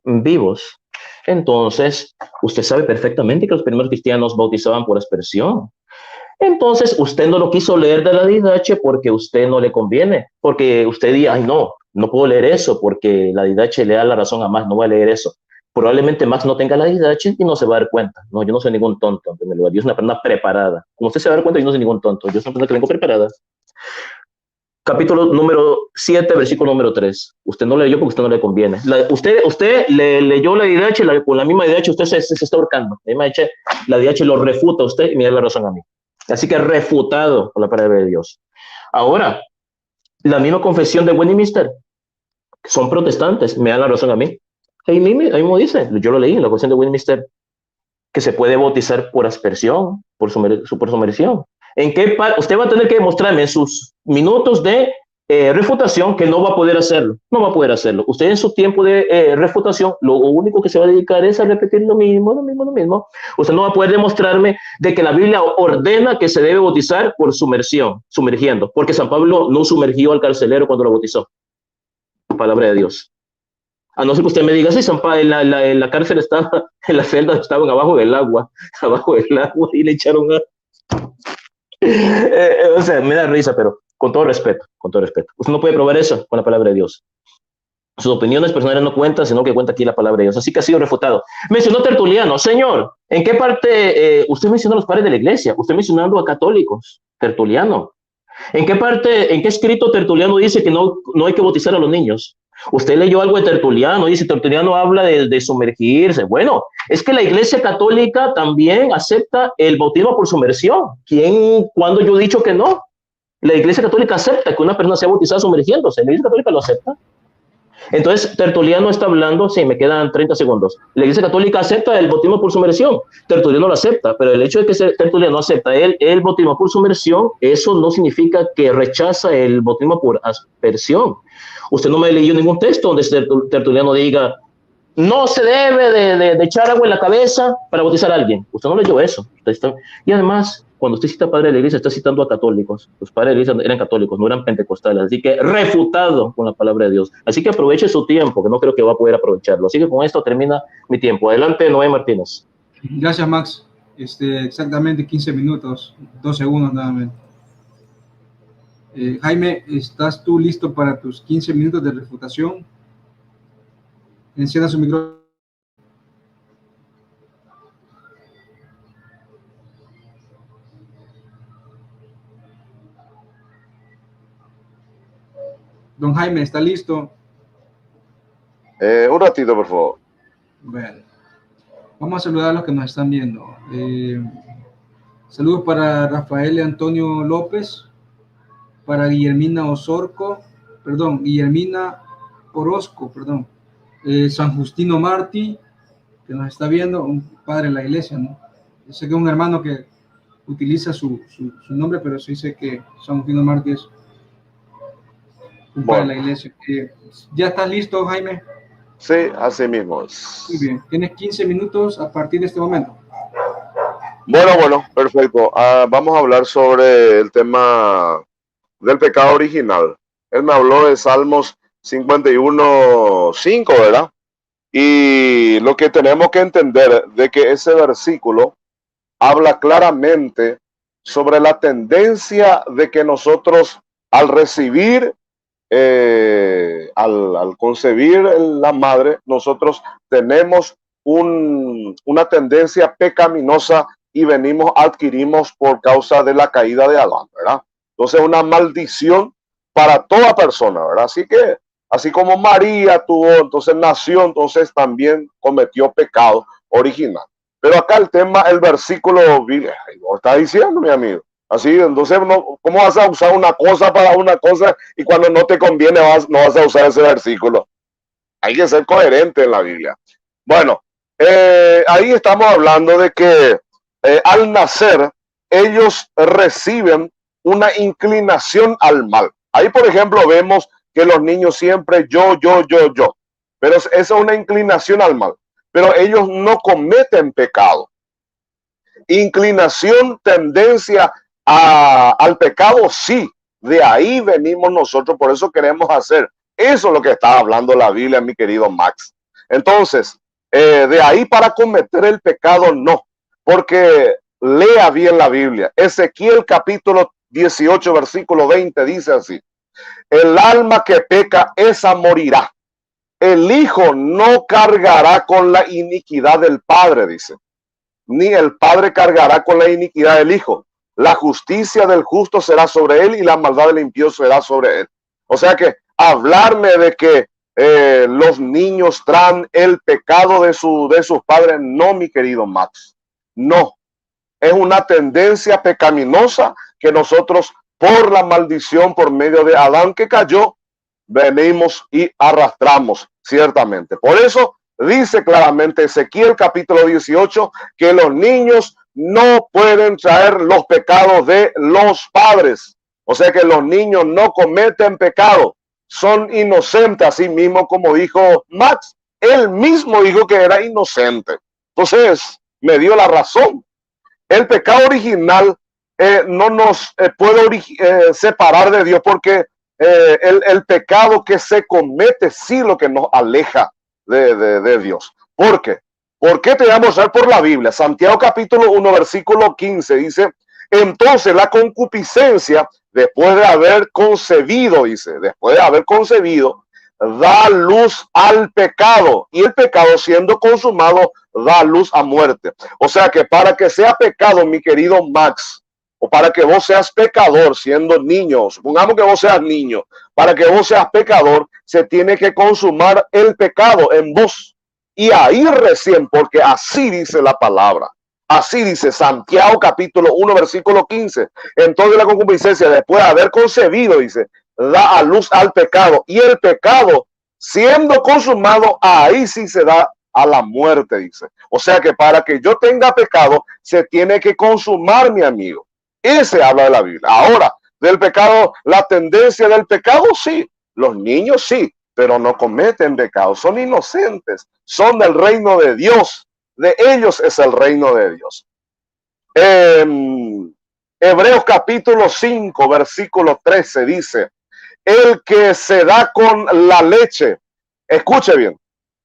vivos. Entonces, usted sabe perfectamente que los primeros cristianos bautizaban por aspersión. Entonces, usted no lo quiso leer de la DDH porque a usted no le conviene, porque usted dice, ay, no puedo leer eso porque la DDH le da la razón a Max, no voy a leer eso. Probablemente Max no tenga la DDH y no se va a dar cuenta. No, yo no soy ningún tonto, en primer lugar. Yo soy una persona preparada. Como usted se va a dar cuenta, yo no soy ningún tonto. Yo soy una persona que vengo preparada. Capítulo número 7, versículo número 3. Usted no leyó porque usted no le conviene. Usted le leyó la DDH, con la misma DDH usted se está ahorcando. La DDH lo refuta a usted y me da la razón a mí. Así que refutado por la palabra de Dios. Ahora, la misma confesión de Westminster, son protestantes, me dan la razón a mí. Ahí mismo dice, yo lo leí en la confesión de Westminster, que se puede bautizar por aspersión, por sumersión. ¿En qué parte? Usted va a tener que demostrarme en sus minutos de refutación que no va a poder hacerlo. No va a poder hacerlo. Usted en su tiempo de refutación, lo único que se va a dedicar es a repetir lo mismo. Usted no va a poder demostrarme de que la Biblia ordena que se debe bautizar por sumergiendo, porque San Pablo no sumergió al carcelero cuando lo bautizó. Palabra de Dios. A no ser que usted me diga, sí, San Pablo, en la cárcel estaba, en la celda estaban abajo del agua y le echaron a... o sea, me da risa, pero con todo respeto. Usted no puede probar eso con la palabra de Dios. Sus opiniones personales no cuentan, sino que cuenta aquí la palabra de Dios. Así que ha sido refutado. Mencionó Tertuliano. Señor, ¿en qué parte usted mencionó a los padres de la iglesia? Usted mencionando a católicos. Tertuliano. ¿En qué escrito Tertuliano dice que no hay que bautizar a los niños? Usted leyó algo de Tertuliano, dice Tertuliano habla de sumergirse. Bueno, es que la Iglesia Católica también acepta el bautismo por sumersión. ¿Cuándo yo he dicho que no? La Iglesia Católica acepta que una persona sea bautizada sumergiéndose. La Iglesia Católica lo acepta. Entonces, Tertuliano está hablando, sí, me quedan 30 segundos. La Iglesia Católica acepta el bautismo por sumersión. Tertuliano lo acepta, pero el hecho de que Tertuliano acepta el bautismo por sumersión, eso no significa que rechaza el bautismo por aspersión. Usted no me leyó ningún texto donde Tertuliano diga, no se debe de echar agua en la cabeza para bautizar a alguien. Usted no leyó eso. Y además, cuando usted cita padre de la iglesia, está citando a católicos. Los padres de la iglesia eran católicos, no eran pentecostales. Así que refutado con la palabra de Dios. Así que aproveche su tiempo, que no creo que va a poder aprovecharlo. Así que con esto termina mi tiempo. Adelante, Noé Martínez. Gracias, Max. Exactamente 15 minutos, 2 segundos nada más. Jaime, ¿estás tú listo para tus 15 minutos de refutación? Encienda su micrófono. Don Jaime, ¿está listo? Un ratito, por favor. Bueno, vamos a saludar a los que nos están viendo. Saludos para Rafael Antonio López, para Guillermina Orozco, San Justino Martí, que nos está viendo, un padre de la iglesia, ¿no? Yo sé que es un hermano que utiliza su nombre, pero sí sé que San Justino Martí es un padre de la iglesia. ¿Ya estás listo, Jaime? Sí, así mismo es. Muy bien, tienes 15 minutos a partir de este momento. Bueno, perfecto. Vamos a hablar sobre el tema del pecado original. Él me habló de Salmos 51:5, ¿verdad? Y lo que tenemos que entender de que ese versículo habla claramente sobre la tendencia de que nosotros al recibir, al concebir la madre, nosotros tenemos una tendencia pecaminosa y adquirimos por causa de la caída de Adán, ¿verdad? Entonces una maldición para toda persona, ¿verdad? Así que Así como María tuvo, entonces nació, entonces también cometió pecado original. Pero acá el tema, el versículo, lo está diciendo, mi amigo. Así, entonces, no, ¿cómo vas a usar una cosa para una cosa y cuando no te conviene no vas a usar ese versículo? Hay que ser coherente en la Biblia. Bueno, ahí estamos hablando de que al nacer ellos reciben una inclinación al mal. Ahí, por ejemplo, vemos que los niños siempre yo. Pero esa es una inclinación al mal. Pero ellos no cometen pecado. Inclinación, tendencia al pecado, sí. De ahí venimos nosotros, por eso queremos hacer. Eso es lo que está hablando la Biblia, mi querido Max. Entonces, de ahí para cometer el pecado, no. Porque lea bien la Biblia. Ezequiel capítulo 18, versículo 20 dice así: el alma que peca, esa morirá. El hijo no cargará con la iniquidad del padre, dice, ni el padre cargará con la iniquidad del hijo. La justicia del justo será sobre él y la maldad del impío será sobre él. O sea que hablarme de que los niños traen el pecado de sus padres, no, mi querido Max, no. Es una tendencia pecaminosa que nosotros, por la maldición, por medio de Adán que cayó, venimos y arrastramos ciertamente. Por eso dice claramente Ezequiel capítulo 18 que los niños no pueden traer los pecados de los padres. O sea que los niños no cometen pecado, son inocentes, así mismo como dijo Max. Él mismo dijo que era inocente. Entonces me dio la razón. El pecado original no nos puede separar de Dios, porque el pecado que se comete sí lo que nos aleja de Dios. ¿Por qué? ¿Por qué te voy a mostrar por la Biblia? Santiago capítulo 1 versículo 15 dice: entonces la concupiscencia, después de haber concebido, dice, después de haber concebido, da luz al pecado, y el pecado, siendo consumado, da luz a muerte. O sea que para que sea pecado, mi querido Max, o para que vos seas pecador siendo niño, supongamos que vos seas niño, para que vos seas pecador, se tiene que consumar el pecado en vos. Y ahí recién, porque así dice la palabra, así dice Santiago capítulo 1 versículo 15, entonces la concupiscencia, después de haber concebido, dice, da a luz al pecado, y el pecado, siendo consumado, ahí sí se da a la muerte, dice. O sea que para que yo tenga pecado, se tiene que consumar, mi amigo. Ese habla de la Biblia. Ahora, del pecado, la tendencia del pecado, sí. Los niños sí, pero no cometen pecado. Son inocentes. Son del reino de Dios. De ellos es el reino de Dios. Hebreos capítulo 5, versículo 13 dice: el que se da con la leche, escuche bien,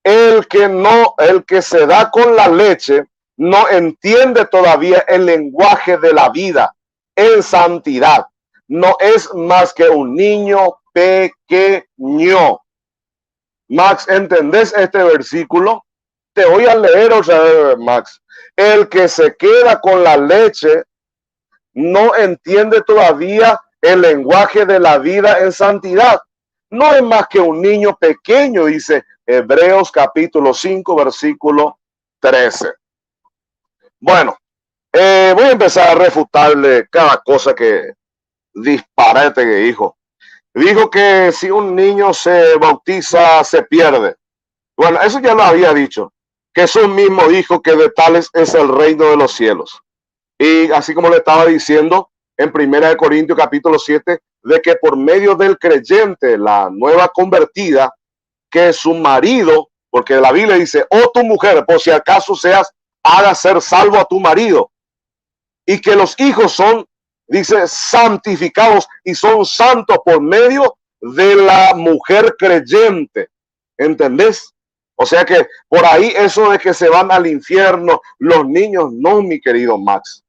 el que se da con la leche no entiende todavía el lenguaje de la vida en santidad. No es más que un niño pequeño. Max, ¿entendés este versículo? Te voy a leer otra vez, Max. El que se queda con la leche no entiende todavía el lenguaje de la vida en santidad. No es más que un niño pequeño, dice Hebreos capítulo 5, versículo 13. Bueno, voy a empezar a refutarle cada cosa que disparate que dijo. Dijo que si un niño se bautiza, se pierde. Bueno, eso ya lo había dicho. Jesús mismo dijo que de tales es el reino de los cielos. Y así como le estaba diciendo en 1 Corintios capítulo 7, de que por medio del creyente, la nueva convertida, que su marido, porque la Biblia dice, o tu mujer, por si acaso seas, haga ser salvo a tu marido. Y que los hijos son, dice, santificados y son santos por medio de la mujer creyente. ¿Entendés? O sea que por ahí eso de que se van al infierno, los niños, no, mi querido Max.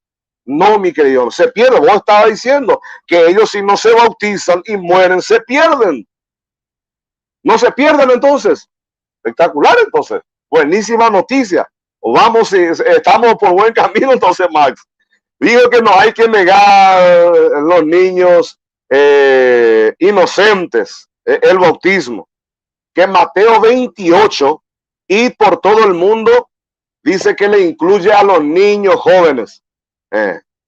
No, mi querido, se pierde. Vos estabas diciendo que ellos, si no se bautizan y mueren, se pierden. No se pierden entonces. Espectacular entonces. Buenísima noticia. Vamos, estamos por buen camino entonces, Max. Digo que no hay que negar los niños inocentes el bautismo. que Mateo 28, y por todo el mundo, dice que le incluye a los niños jóvenes,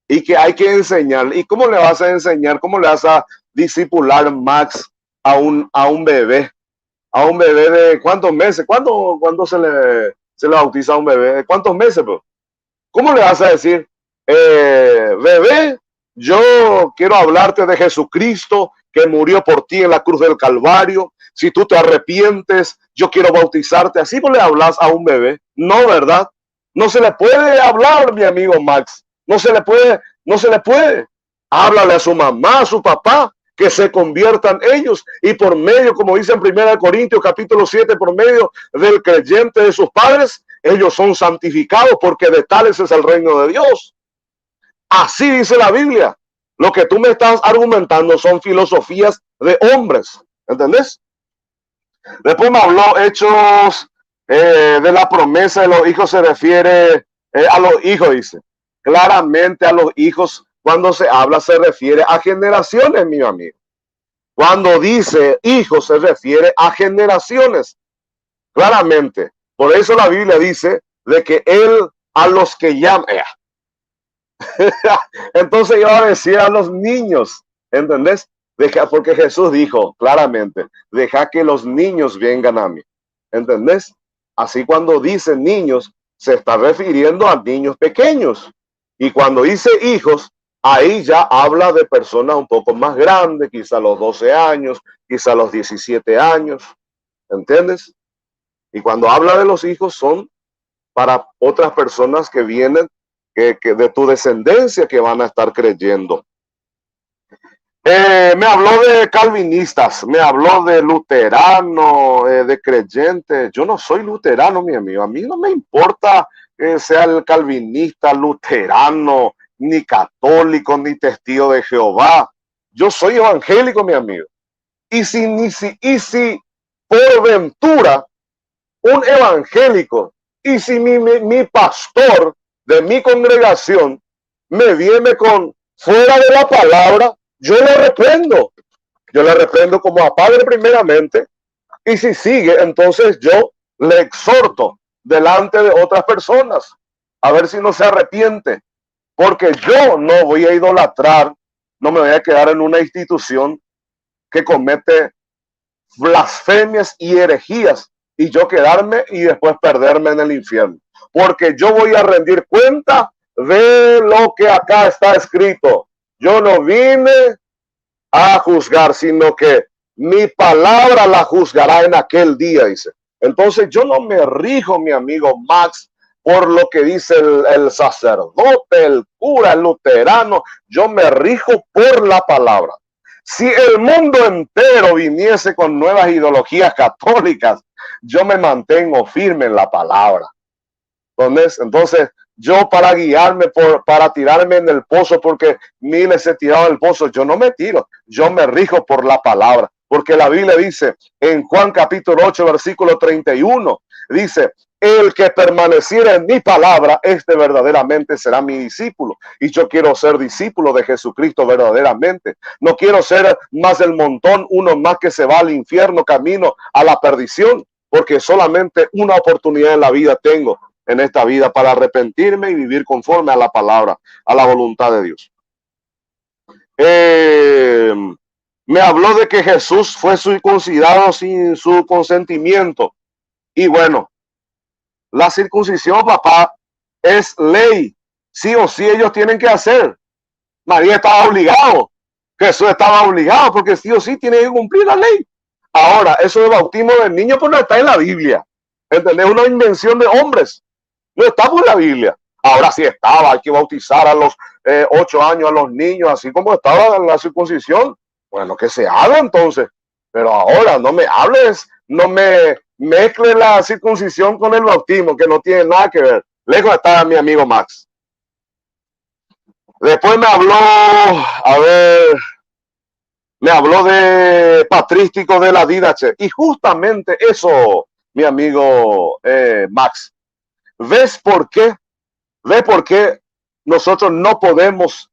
y que hay que enseñar. ¿Y cómo le vas a enseñar? ¿Cómo le vas a discipular, Max, a un bebé? A un bebé de ¿cuántos meses? ¿Cuándo se le bautiza a un bebé? ¿De cuántos meses? Pues? ¿Cómo le vas a decir, bebé, yo quiero hablarte de Jesucristo que murió por ti en la cruz del Calvario? Si tú te arrepientes, yo quiero bautizarte. Así no le hablas a un bebé. No, ¿verdad? No se le puede hablar, mi amigo Max. No se le puede. Háblale a su mamá, a su papá, que se conviertan ellos, y por medio, como dice en 1 Corintios capítulo 7, por medio del creyente de sus padres, ellos son santificados, porque de tales es el reino de Dios. Así dice la Biblia. Lo que tú me estás argumentando son filosofías de hombres, ¿entendés? Después me habló Hechos de la promesa de los hijos, se refiere a los hijos, dice. Claramente a los hijos, cuando se habla, se refiere a generaciones, mi amigo. Cuando dice hijos, se refiere a generaciones, claramente. Por eso la Biblia dice de que él a los que llama. Entonces iba a decir a los niños, ¿entendés? Porque Jesús dijo claramente, deja que los niños vengan a mí, ¿entendés? Así cuando dice niños, se está refiriendo a niños pequeños. Y cuando dice hijos, ahí ya habla de personas un poco más grandes, quizá los 12 años, quizá los 17 años, ¿entiendes? Y cuando habla de los hijos son para otras personas que vienen que de tu descendencia, que van a estar creyendo. Me habló de calvinistas, me habló de luterano, de creyentes. Yo no soy luterano, mi amigo. A mí no me importa que sea el calvinista, luterano, ni católico, ni testigo de Jehová. Yo soy evangélico, mi amigo. Y si por ventura un evangélico, y si mi pastor de mi congregación me viene con fuera de la palabra, yo le reprendo como a padre primeramente, y si sigue, entonces yo le exhorto delante de otras personas, a ver si no se arrepiente, porque yo no voy a idolatrar, no me voy a quedar en una institución que comete blasfemias y herejías, y yo quedarme y después perderme en el infierno, porque yo voy a rendir cuenta de lo que acá está escrito. Yo no vine a juzgar, sino que mi palabra la juzgará en aquel día, dice. Entonces yo no me rijo, mi amigo Max, por lo que dice el sacerdote, el cura, el luterano. Yo me rijo por la palabra. Si el mundo entero viniese con nuevas ideologías católicas, yo me mantengo firme en la palabra. Entonces, yo para guiarme, para tirarme en el pozo, porque miles se tiraron en el pozo, yo no me tiro, yo me rijo por la palabra, porque la Biblia dice en Juan capítulo 8, versículo 31, dice, el que permaneciera en mi palabra, este verdaderamente será mi discípulo. Y yo quiero ser discípulo de Jesucristo verdaderamente. No quiero ser más del montón, uno más que se va al infierno, camino a la perdición, porque solamente una oportunidad en la vida tengo, en esta vida, para arrepentirme y vivir conforme a la palabra, a la voluntad de Dios. Me habló de que Jesús fue circuncidado sin su consentimiento. Y bueno, la circuncisión, papá, es ley. Sí o sí ellos tienen que hacer. María estaba obligado. Jesús estaba obligado, porque sí o sí tiene que cumplir la ley. Ahora, eso de bautismo del niño, pues no está en la Biblia. ¿Entendés? Una invención de hombres. No está por la Biblia. Ahora sí estaba, hay que bautizar a los 8 años a los niños, así como estaba en la circuncisión. Bueno, que se haga entonces. Pero ahora no me hables, no me mezcle la circuncisión con el bautismo, que no tiene nada que ver. Lejos está mi amigo Max. Después me habló, me habló de patrísticos de la Didache. Y justamente eso, mi amigo Max. ¿Ves por qué? ¿Ves por qué nosotros no podemos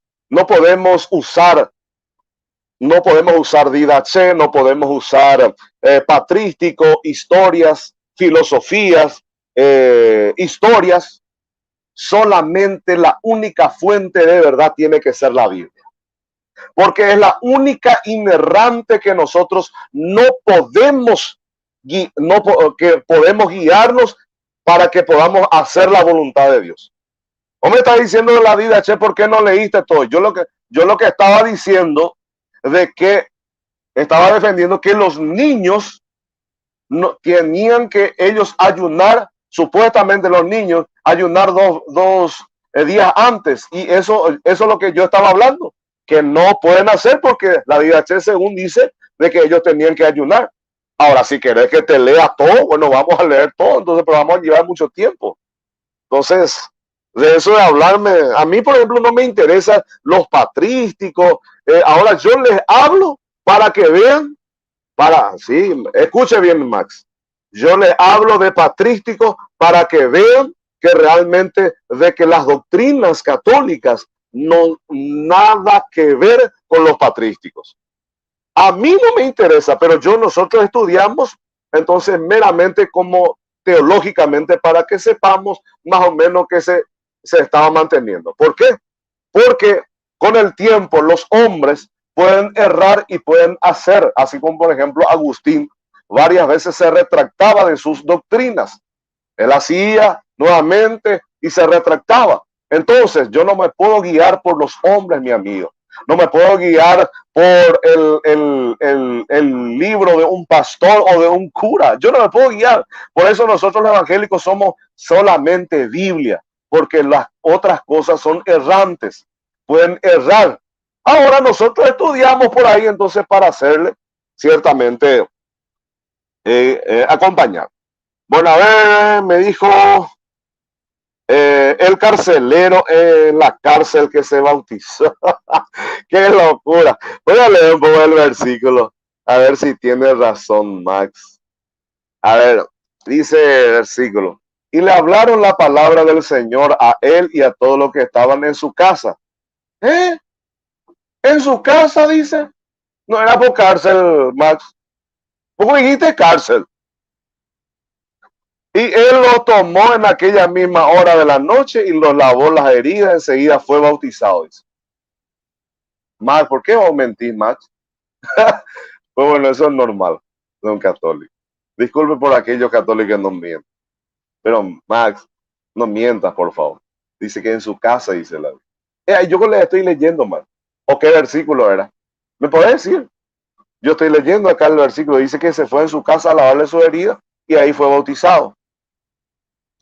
usar no podemos usar didache, no podemos usar patrístico, historias, filosofías, historias. Solamente la única fuente de verdad tiene que ser la Biblia, porque es la única inerrante que nosotros no podemos, que podemos guiarnos para que podamos hacer la voluntad de Dios. ¿O me estás diciendo de la vida, che, por qué no leíste todo? Yo lo que estaba diciendo de que estaba defendiendo que los niños no tenían que ellos ayunar, supuestamente los niños ayunar dos días antes, y eso es lo que yo estaba hablando, que no pueden hacer porque la DH según dice de que ellos tenían que ayunar. Ahora, si querés que te lea todo, bueno, vamos a leer todo, entonces, pero vamos a llevar mucho tiempo. Entonces, de eso de hablarme, a mí, por ejemplo, no me interesan los patrísticos. Ahora yo les hablo para que vean, sí, escuche bien, Max. Yo les hablo de patrísticos para que vean que realmente de que las doctrinas católicas no nada que ver con los patrísticos. A mí no me interesa, pero nosotros estudiamos entonces meramente como teológicamente para que sepamos más o menos que se estaba manteniendo. ¿Por qué? Porque con el tiempo los hombres pueden errar y pueden hacer, así como por ejemplo Agustín varias veces se retractaba de sus doctrinas. Él hacía nuevamente y se retractaba. Entonces yo no me puedo guiar por los hombres, mi amigo. No me puedo guiar por el libro de un pastor o de un cura. Yo no me puedo guiar. Por eso nosotros los evangélicos somos solamente Biblia, porque las otras cosas son errantes, pueden errar. Ahora nosotros estudiamos por ahí entonces para hacerle ciertamente acompañar. Bueno, a ver, me dijo el carcelero en la cárcel que se bautizó. ¡Qué locura! Voy a leer un poco el versículo, a ver si tiene razón, Max. A ver, dice el versículo. Y le hablaron la palabra del Señor a él y a todos los que estaban en su casa. En su casa, dice. No era por cárcel, Max. ¿Cómo dijiste cárcel? Y él lo tomó en aquella misma hora de la noche y los lavó las heridas. Enseguida fue bautizado. Dice. Max, ¿por qué vos mentís, Max? Pues bueno, eso es normal de un católico. Disculpe por aquellos católicos que no mienten. Pero Max, no mientas, por favor. Dice que en su casa, dice la Biblia. Yo le estoy leyendo, Max. ¿O qué versículo era? ¿Me podés decir? Yo estoy leyendo acá el versículo. Dice que se fue en su casa a lavarle su herida y ahí fue bautizado.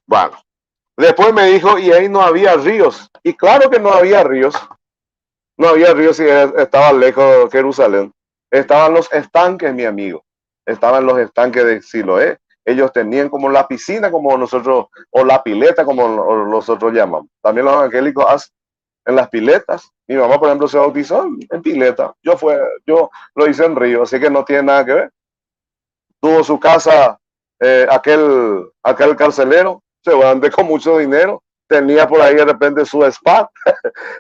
Bueno, después me dijo, y ahí no había ríos. Y claro que no había ríos. No había ríos si estaba lejos de Jerusalén. Estaban los estanques, mi amigo. Estaban los estanques de Siloé. Ellos tenían como la piscina, como nosotros, o la pileta, como nosotros llamamos. También los evangélicos hacen en las piletas. Mi mamá, por ejemplo, se bautizó en pileta. Yo lo hice en río, así que no tiene nada que ver. Tuvo su casa, aquel carcelero, seguramente con mucho dinero. Tenía por ahí de repente su spa,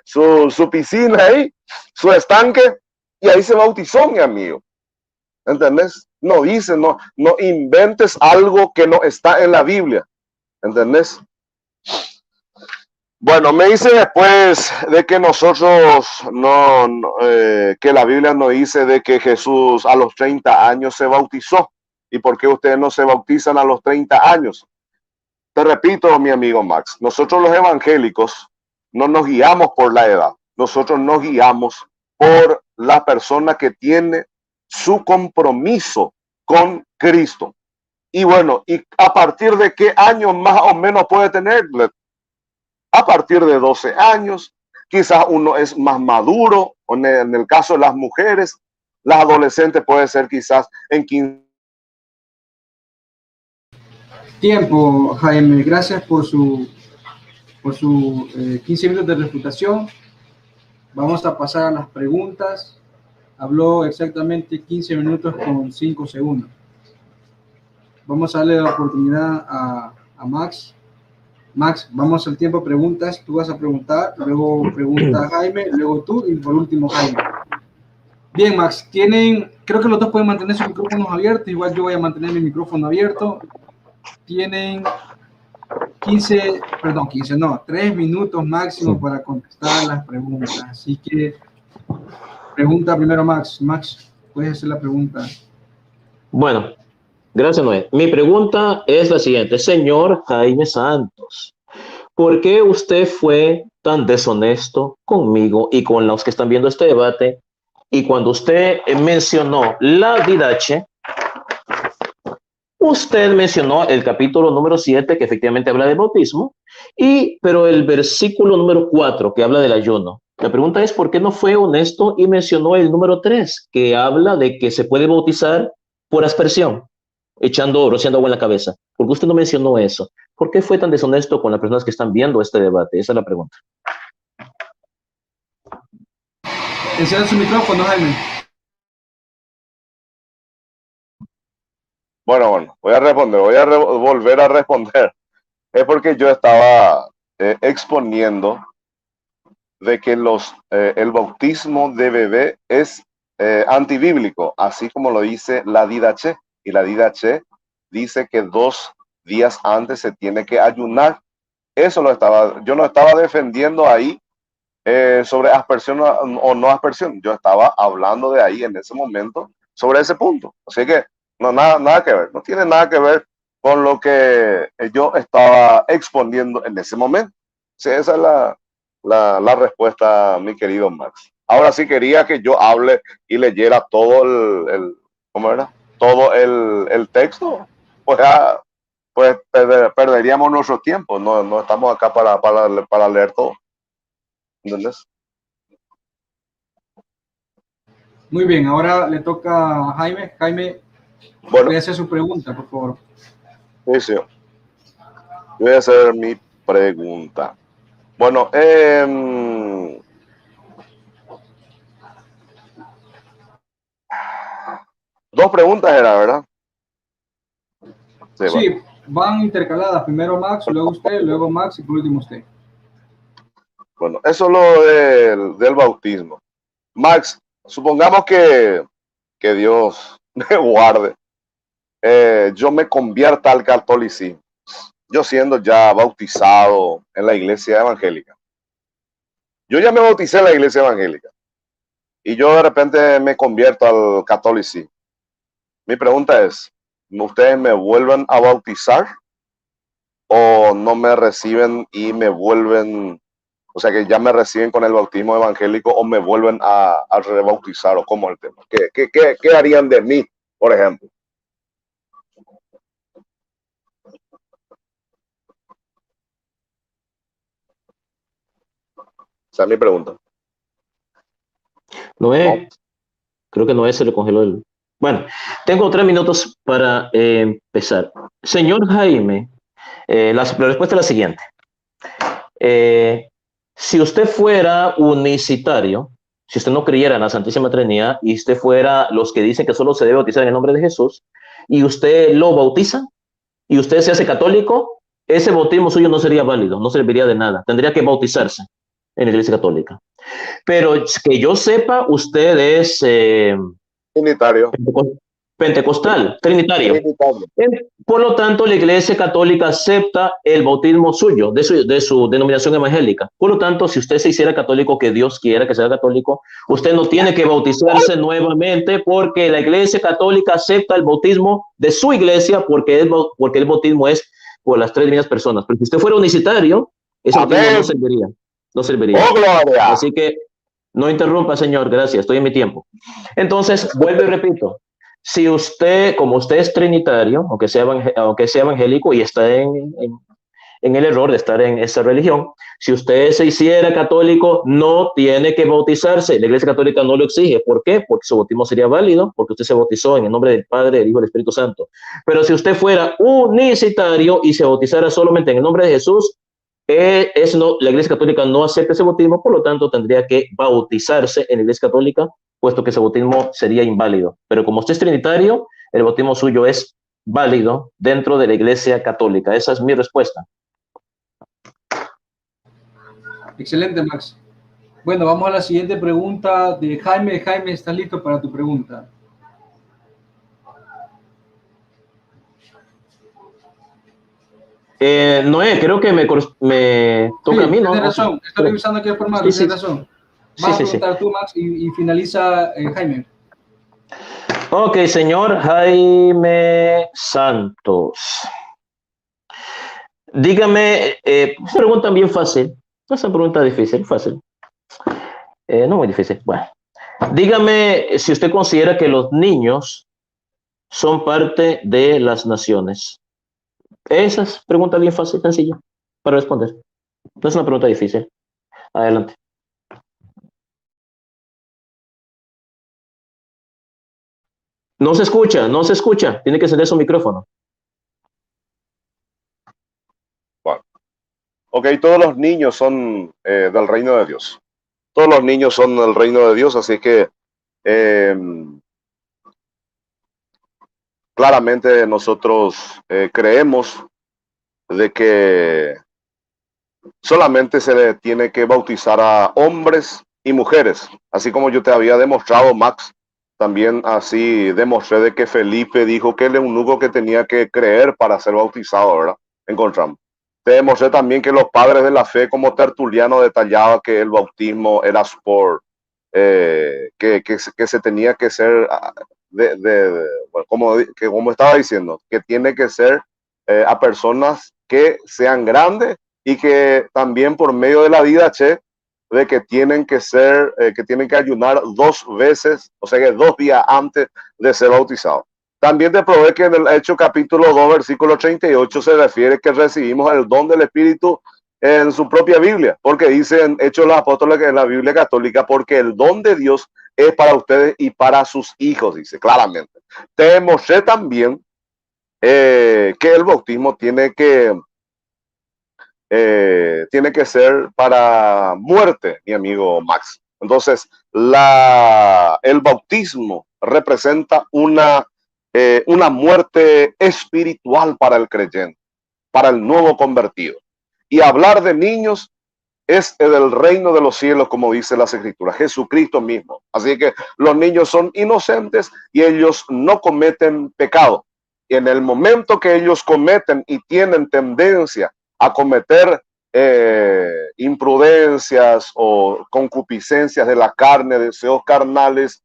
su piscina ahí, su estanque, y ahí se bautizó, mi amigo. ¿Entendés? No dice, no inventes algo que no está en la Biblia. ¿Entendés? Bueno, me dice después de que nosotros que la Biblia nos dice de que Jesús a los 30 años se bautizó. ¿Y por qué ustedes no se bautizan a los 30 años? Te repito, mi amigo Max, nosotros los evangélicos no nos guiamos por la edad. Nosotros nos guiamos por la persona que tiene su compromiso con Cristo. Y bueno, ¿y a partir de qué año más o menos puede tener? A partir de 12 años, quizás uno es más maduro, o en el caso de las mujeres, las adolescentes puede ser quizás en 15. Tiempo, Jaime, gracias por su 15 minutos de refutación. Vamos a pasar a las preguntas. Habló exactamente 15 minutos con 5 segundos. Vamos a darle la oportunidad a Max. Max, vamos al tiempo de preguntas. Tú vas a preguntar, luego pregunta Jaime, luego tú y por último Jaime. Bien, Max, creo que los dos pueden mantener sus micrófonos abiertos, igual yo voy a mantener mi micrófono abierto. Tienen 3 minutos máximo para contestar las preguntas. Así que, pregunta primero Max. Max, puedes hacer la pregunta. Bueno, gracias, Noé. Mi pregunta es la siguiente. Señor Jaime Santos, ¿por qué usted fue tan deshonesto conmigo y con los que están viendo este debate? Y cuando usted mencionó la didache, usted mencionó el capítulo número 7, que efectivamente habla del bautismo, pero el versículo número 4, que habla del ayuno. La pregunta es, ¿por qué no fue honesto y mencionó el número 3, que habla de que se puede bautizar por aspersión, rociando agua en la cabeza? ¿Por qué usted no mencionó eso? ¿Por qué fue tan deshonesto con las personas que están viendo este debate? Esa es la pregunta. Encienda su micrófono, Jaime. Bueno, voy a volver a responder. Es porque yo estaba exponiendo de que el bautismo de bebé es antibíblico, así como lo dice la didache. Y la didache dice que 2 días antes se tiene que ayunar. Yo no estaba defendiendo ahí sobre aspersión o no aspersión. Yo estaba hablando de ahí en ese momento sobre ese punto. Así que no, nada que ver. No tiene nada que ver con lo que yo estaba exponiendo en ese momento. Sí, esa es la respuesta, mi querido Max. Ahora sí quería que yo hable y leyera todo ¿cómo era? Todo el texto. Pues perderíamos nuestro tiempo. No estamos acá para leer todo. ¿Entendés? Muy bien, ahora le toca a Jaime. Jaime, Bueno, voy a hacer su pregunta, por favor. sí. Voy a hacer mi pregunta. Bueno, 2 preguntas era, ¿verdad? Sí, bueno. Van intercaladas. Primero Max, luego usted, luego Max y por último usted. Bueno, eso es lo del bautismo. Max, supongamos que Dios me guarde. Yo me convierta al catolicismo. Yo siendo ya bautizado en la iglesia evangélica. Yo ya me bauticé en la iglesia evangélica. Y yo de repente me convierto al catolicismo. Mi pregunta es, ¿ustedes me vuelven a bautizar o no me reciben y me vuelven, o sea que ya me reciben con el bautismo evangélico o me vuelven a rebautizar o cómo el tema? ¿Qué harían de mí, por ejemplo? Esa es mi pregunta. Noé, creo que Noé se le congeló el... Bueno, tengo 3 minutos para empezar. Señor Jaime, la respuesta es la siguiente. Si usted fuera unicitario, si usted no creyera en la Santísima Trinidad y usted fuera los que dicen que solo se debe bautizar en el nombre de Jesús y usted lo bautiza y usted se hace católico, ese bautismo suyo no sería válido, no serviría de nada. Tendría que bautizarse en la Iglesia Católica. Pero que yo sepa, usted es Unitario. Pentecostal, trinitario. Por lo tanto, la Iglesia Católica acepta el bautismo suyo, de su denominación evangélica. Por lo tanto, si usted se hiciera católico, que Dios quiera que sea católico, usted no tiene que bautizarse nuevamente porque la Iglesia Católica acepta el bautismo de su iglesia porque el bautismo es por las 3 divinas personas. Pero si usted fuera unicitario, ese bautismo no serviría. No serviría. ¡Oh, gloria! Así que no interrumpa, señor, gracias, estoy en mi tiempo. Entonces, vuelvo y repito, si usted, como usted es trinitario, aunque sea evangélico y está en el error de estar en esa religión, si usted se hiciera católico, no tiene que bautizarse. La Iglesia Católica no lo exige. ¿Por qué? Porque su bautismo sería válido, porque usted se bautizó en el nombre del Padre, del Hijo y del Espíritu Santo. Pero si usted fuera unicitario y se bautizara solamente en el nombre de Jesús, la Iglesia Católica no acepta ese bautismo, por lo tanto tendría que bautizarse en la Iglesia Católica, puesto que ese bautismo sería inválido. Pero como usted es trinitario, el bautismo suyo es válido dentro de la Iglesia Católica. Esa es mi respuesta. Excelente, Max. Bueno, vamos a la siguiente pregunta de Jaime. Jaime, ¿estás listo para tu pregunta? Noé, creo que me toca a mí, ¿no? Tienes razón, estoy revisando aquí el formato, tienes razón. Vas a preguntar tú, Max, y finaliza Jaime. Ok, señor Jaime Santos. Dígame, una pregunta bien fácil. No es una pregunta difícil, fácil. No muy difícil. Bueno, dígame si usted considera que los niños son parte de las naciones. Esa es pregunta bien fácil, sencilla para responder. No es una pregunta difícil. Adelante. No se escucha, no se escucha. Tiene que encender su micrófono. Bueno. Ok, todos los niños son del reino de Dios. Todos los niños son del reino de Dios, así que claramente nosotros creemos de que solamente se le tiene que bautizar a hombres y mujeres, así como yo te había demostrado, Max. También así demostré de que Felipe dijo que el eunuco que tenía que creer para ser bautizado, ¿verdad? Encontramos. Te demostré también que los padres de la fe, como Tertuliano, detallaba que el bautismo era por que se tenía que ser como estaba diciendo, que tiene que ser a personas que sean grandes y que también por medio de la vida, de que tienen que ser, que tienen que ayunar 2 veces, o sea que 2 días antes de ser bautizado. También te probé que en el Hecho capítulo 2, versículo 38 se refiere que recibimos el don del Espíritu en su propia Biblia, porque dice en Hechos de los Apóstoles, en la Biblia católica, porque el don de Dios es para ustedes y para sus hijos, dice claramente. Te demostré también que el bautismo tiene que ser para muerte, mi amigo Max. Entonces, el bautismo representa una muerte espiritual para el creyente, para el nuevo convertido. Y hablar de niños es del reino de los cielos, como dice las Escrituras, Jesucristo mismo. Así que los niños son inocentes y ellos no cometen pecado. Y en el momento que ellos cometen y tienen tendencia a cometer imprudencias o concupiscencias de la carne, deseos carnales,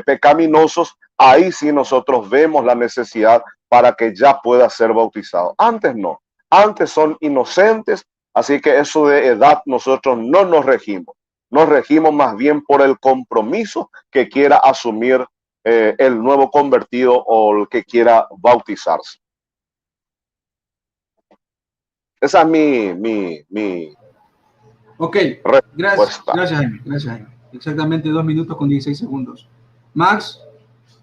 pecaminosos, ahí sí nosotros vemos la necesidad para que ya pueda ser bautizado. Antes no, antes son inocentes, así que eso de edad nosotros no nos regimos más bien por el compromiso que quiera asumir el nuevo convertido o el que quiera bautizarse. Esa es mi Ok, gracias Jaime, gracias Jaime. Exactamente 2 minutos con 16 segundos. Max.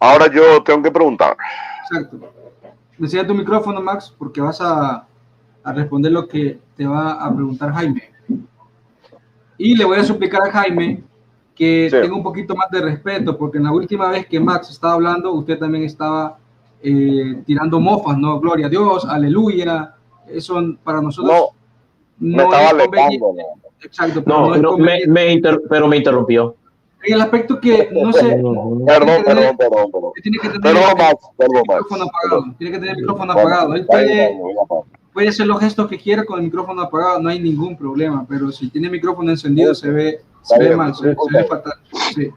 Ahora yo tengo que preguntar. Exacto. Enciende tu micrófono, Max, porque vas a responder lo que te va a preguntar Jaime. Y le voy a suplicar a Jaime que tenga un poquito más de respeto, porque en la última vez que Max estaba hablando, usted también estaba tirando mofas, ¿no? Gloria a Dios, aleluya. Eso para nosotros no es conveniente. Exacto, pero no es conveniente. Pero me interrumpió. En el aspecto que no sé. Perdón. Tiene que tener el micrófono apagado. Tiene que tener el micrófono apagado. Él puede hacer los gestos que quiera con el micrófono apagado, no hay ningún problema, pero si tiene el micrófono encendido se ve mal, se ve fatal. Sí.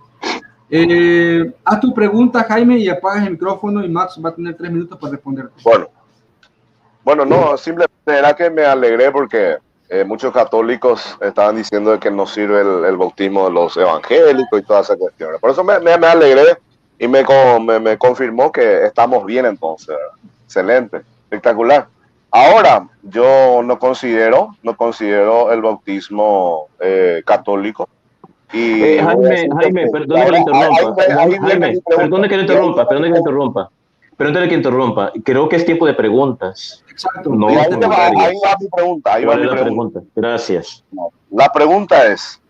Haz tu pregunta, Jaime, y apagas el micrófono y Max va a tener 3 minutos para responderte. Bueno, no, simplemente era que me alegré porque muchos católicos estaban diciendo de que no sirve el bautismo de los evangélicos y todas esas cuestiones. Por eso me alegré y me confirmó que estamos bien entonces. Excelente, espectacular. Ahora, yo no considero el bautismo católico. Y Jaime, perdone que le interrumpa. Perdóneme que interrumpa. Creo que es tiempo de preguntas. Exacto. No, ahí va mi pregunta. Pregunta. Gracias. La pregunta es,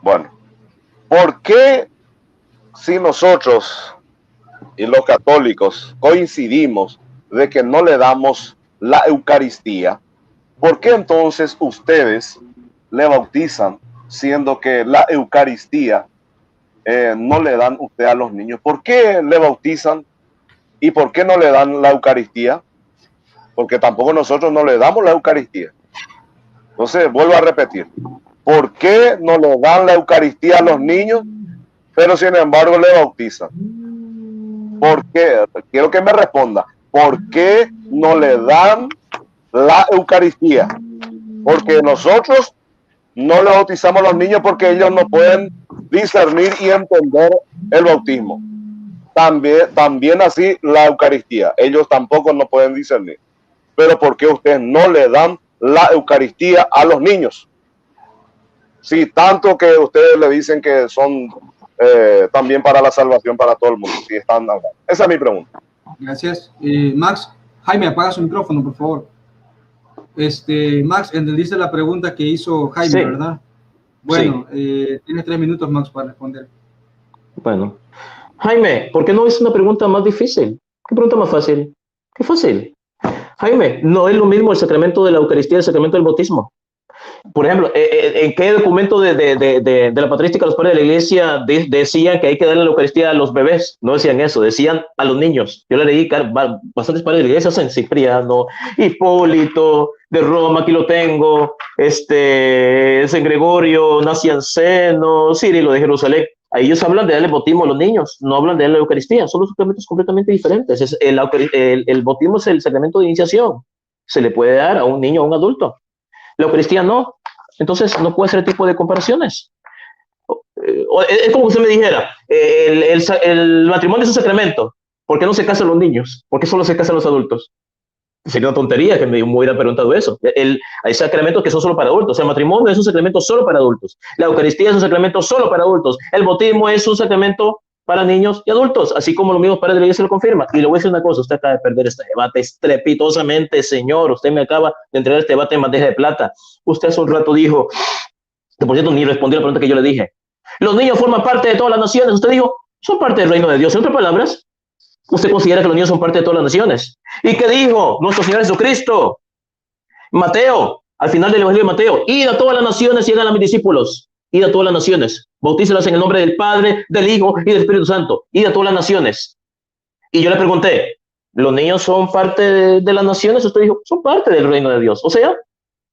bueno, ¿por qué si nosotros y los católicos coincidimos de que no le damos la Eucaristía, por qué entonces ustedes le bautizan siendo que la Eucaristía no le dan usted a los niños? ¿Por qué le bautizan y por qué no le dan la Eucaristía? Porque tampoco nosotros no le damos la Eucaristía. Entonces, vuelvo a repetir, ¿por qué no le dan la Eucaristía a los niños, pero sin embargo le bautizan? ¿Por qué? Quiero que me responda. ¿Por qué no le dan la Eucaristía? Porque nosotros no le bautizamos a los niños porque ellos no pueden discernir y entender el bautismo. También así la Eucaristía. Ellos tampoco no pueden discernir. Pero ¿por qué ustedes no le dan la Eucaristía a los niños? Sí, tanto que ustedes le dicen que son también para la salvación para todo el mundo. Sí, están hablando. Esa es mi pregunta. Gracias. Max, Jaime, apaga su micrófono, por favor. Max, entendiste la pregunta que hizo Jaime, sí, ¿verdad? Bueno, sí. Tienes 3 minutos, Max, para responder. Bueno. Jaime, ¿por qué no es una pregunta más difícil? ¿Qué pregunta más fácil? Qué fácil. Jaime, no es lo mismo el sacramento de la Eucaristía y el sacramento del bautismo. Por ejemplo, ¿en qué documento de la patrística los padres de la iglesia decían que hay que darle la Eucaristía a los bebés? No decían eso, decían a los niños. Yo le leí bastantes padres de la iglesia, San Cipriano, Hipólito, de Roma, aquí lo tengo, San Gregorio, Nacianceno, Cirilo de Jerusalén. Ahí ellos hablan de darle bautismo a los niños, no hablan de darle la Eucaristía, son dos sacramentos completamente diferentes. El bautismo es el sacramento de iniciación, se le puede dar a un niño o a un adulto. La Eucaristía no. Entonces no puede ser el tipo de comparaciones. Es como que usted me dijera, el matrimonio es un sacramento. ¿Por qué no se casan los niños? ¿Por qué solo se casan los adultos? Sería una tontería que me hubiera preguntado eso. Hay sacramentos que son solo para adultos. El matrimonio es un sacramento solo para adultos. La Eucaristía es un sacramento solo para adultos. El bautismo es un sacramento para niños y adultos, así como los mismos padres de la iglesia lo confirman. Y le voy a decir una cosa, usted acaba de perder este debate estrepitosamente, señor. Usted me acaba de entregar este debate en bandeja de plata. Usted hace un rato dijo, que por cierto ni respondió a la pregunta que yo le dije. Los niños forman parte de todas las naciones. Usted dijo, son parte del reino de Dios. En otras palabras, usted considera que los niños son parte de todas las naciones. ¿Y qué dijo nuestro Señor Jesucristo? Mateo, al final del Evangelio de Mateo, id a todas las naciones y hagan a mis discípulos. Id a todas las naciones, bautícelas en el nombre del Padre, del Hijo y del Espíritu Santo. Id a todas las naciones. Y yo le pregunté, ¿los niños son parte de las naciones? Usted dijo, son parte del reino de Dios. O sea,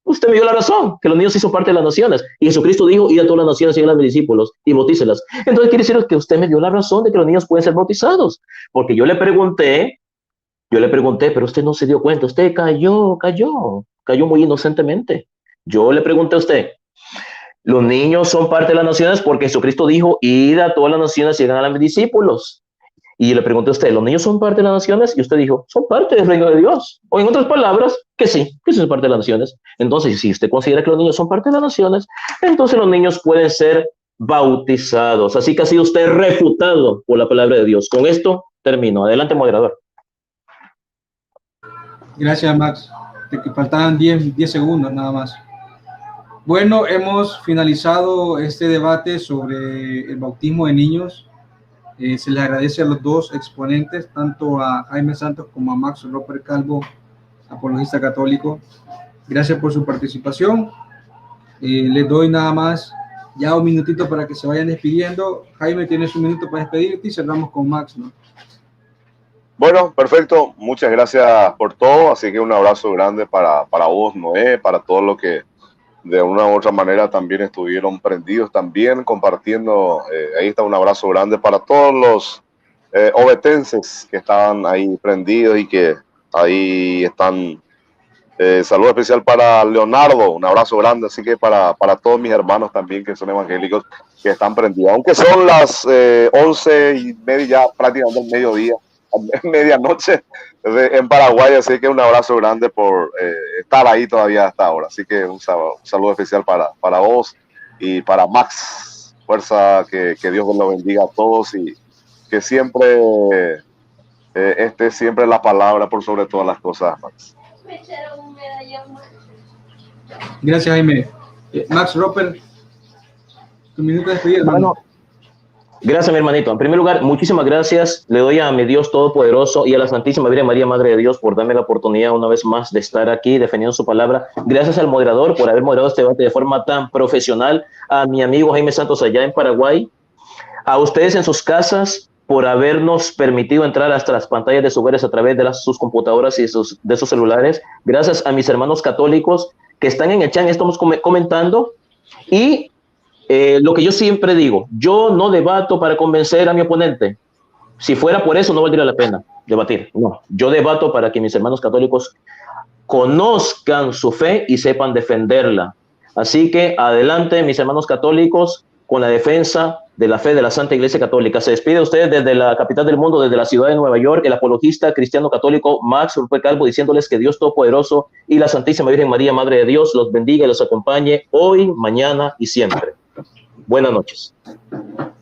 usted me dio la razón, que los niños sí son parte de las naciones. Y Jesucristo dijo, id a todas las naciones y hagan a mis discípulos y bautícelas. Entonces quiere decir que usted me dio la razón de que los niños pueden ser bautizados. Porque yo le pregunté, pero usted no se dio cuenta. Usted cayó muy inocentemente. Yo le pregunté a usted, los niños son parte de las naciones porque Jesucristo dijo, id a todas las naciones y hagan a mis discípulos. Y le pregunté a usted, ¿los niños son parte de las naciones? Y usted dijo, son parte del reino de Dios. O en otras palabras, que sí son parte de las naciones. Entonces, si usted considera que los niños son parte de las naciones, entonces los niños pueden ser bautizados. Así que ha sido usted refutado por la palabra de Dios. Con esto termino. Adelante, moderador. Gracias, Max. Te faltaban 10 segundos nada más. Bueno, hemos finalizado este debate sobre el bautismo de niños. Se les agradece a los dos exponentes, tanto a Jaime Santos como a Max Roper Calvo, apologista católico. Gracias por su participación. Les doy nada más ya un minutito para que se vayan despidiendo. Jaime, tienes un minuto para despedirte y cerramos con Max, ¿no? Bueno, perfecto. Muchas gracias por todo. Así que un abrazo grande para vos, Noé, para todos los que de una u otra manera también estuvieron prendidos, también compartiendo. Ahí está un abrazo grande para todos los obetenses que estaban ahí prendidos y que ahí están. Saludo especial para Leonardo, un abrazo grande, así que para todos mis hermanos también que son evangélicos que están prendidos, aunque son las 11:30 ya prácticamente el mediodía, medianoche en Paraguay, así que un abrazo grande por estar ahí todavía hasta ahora, así que un saludo especial para vos y para Max, fuerza, que Dios los bendiga a todos y que siempre esté siempre la palabra por sobre todas las cosas, Max. Gracias, Jaime. Max Roper, tu minuto de despedida, hermano. Bueno, Gracias, mi hermanito. En primer lugar, muchísimas gracias. Le doy a mi Dios Todopoderoso y a la Santísima Virgen María, Madre de Dios, por darme la oportunidad una vez más de estar aquí defendiendo su palabra. Gracias al moderador por haber moderado este debate de forma tan profesional. A mi amigo Jaime Santos allá en Paraguay. A ustedes en sus casas por habernos permitido entrar hasta las pantallas de sus hogares a través de sus computadoras y de sus celulares. Gracias a mis hermanos católicos que están en el chat, estamos comentando. Y lo que yo siempre digo, yo no debato para convencer a mi oponente. Si fuera por eso, no valdría la pena debatir. No, yo debato para que mis hermanos católicos conozcan su fe y sepan defenderla. Así que adelante, mis hermanos católicos, con la defensa de la fe de la Santa Iglesia Católica. Se despide usted desde la capital del mundo, desde la ciudad de Nueva York, el apologista cristiano católico Max Urpe Calvo, diciéndoles que Dios Todopoderoso y la Santísima Virgen María, Madre de Dios, los bendiga y los acompañe hoy, mañana y siempre. Buenas noches.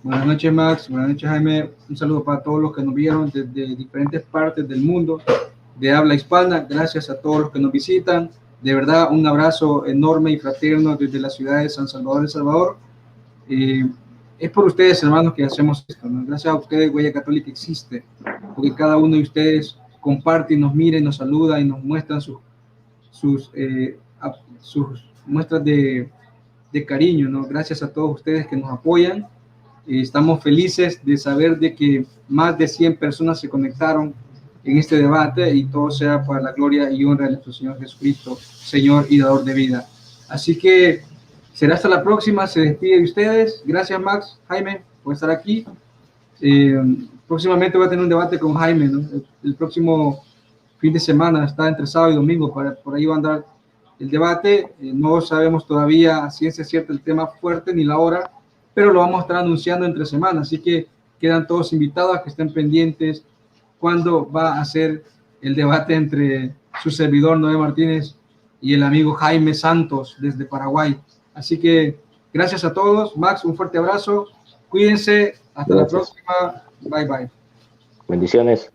Buenas noches, Max. Buenas noches, Jaime. Un saludo para todos los que nos vieron desde diferentes partes del mundo de habla hispana. Gracias a todos los que nos visitan. De verdad, un abrazo enorme y fraterno desde la ciudad de San Salvador, El Salvador. Es por ustedes, hermanos, que hacemos esto, ¿no? Gracias a ustedes, Huella Católica existe, porque cada uno de ustedes comparte y nos mira y nos saluda y nos muestran sus muestras de cariño, ¿no? Gracias a todos ustedes que nos apoyan. Estamos felices de saber de que más de 100 personas se conectaron en este debate y todo sea para la gloria y honra de nuestro Señor Jesucristo, Señor y dador de vida. Así que será hasta la próxima. Se despide de ustedes. Gracias, Max, Jaime, por estar aquí. Próximamente voy a tener un debate con Jaime, ¿no? El próximo fin de semana, está entre sábado y domingo, por ahí va a andar el debate. No sabemos todavía a ciencia cierta el tema fuerte ni la hora, pero lo vamos a estar anunciando entre semanas, así que quedan todos invitados a que estén pendientes cuando va a ser el debate entre su servidor Noé Martínez y el amigo Jaime Santos desde Paraguay. Así que gracias a todos. Max, un fuerte abrazo. Cuídense. Hasta la próxima. Bye, bye. Bendiciones.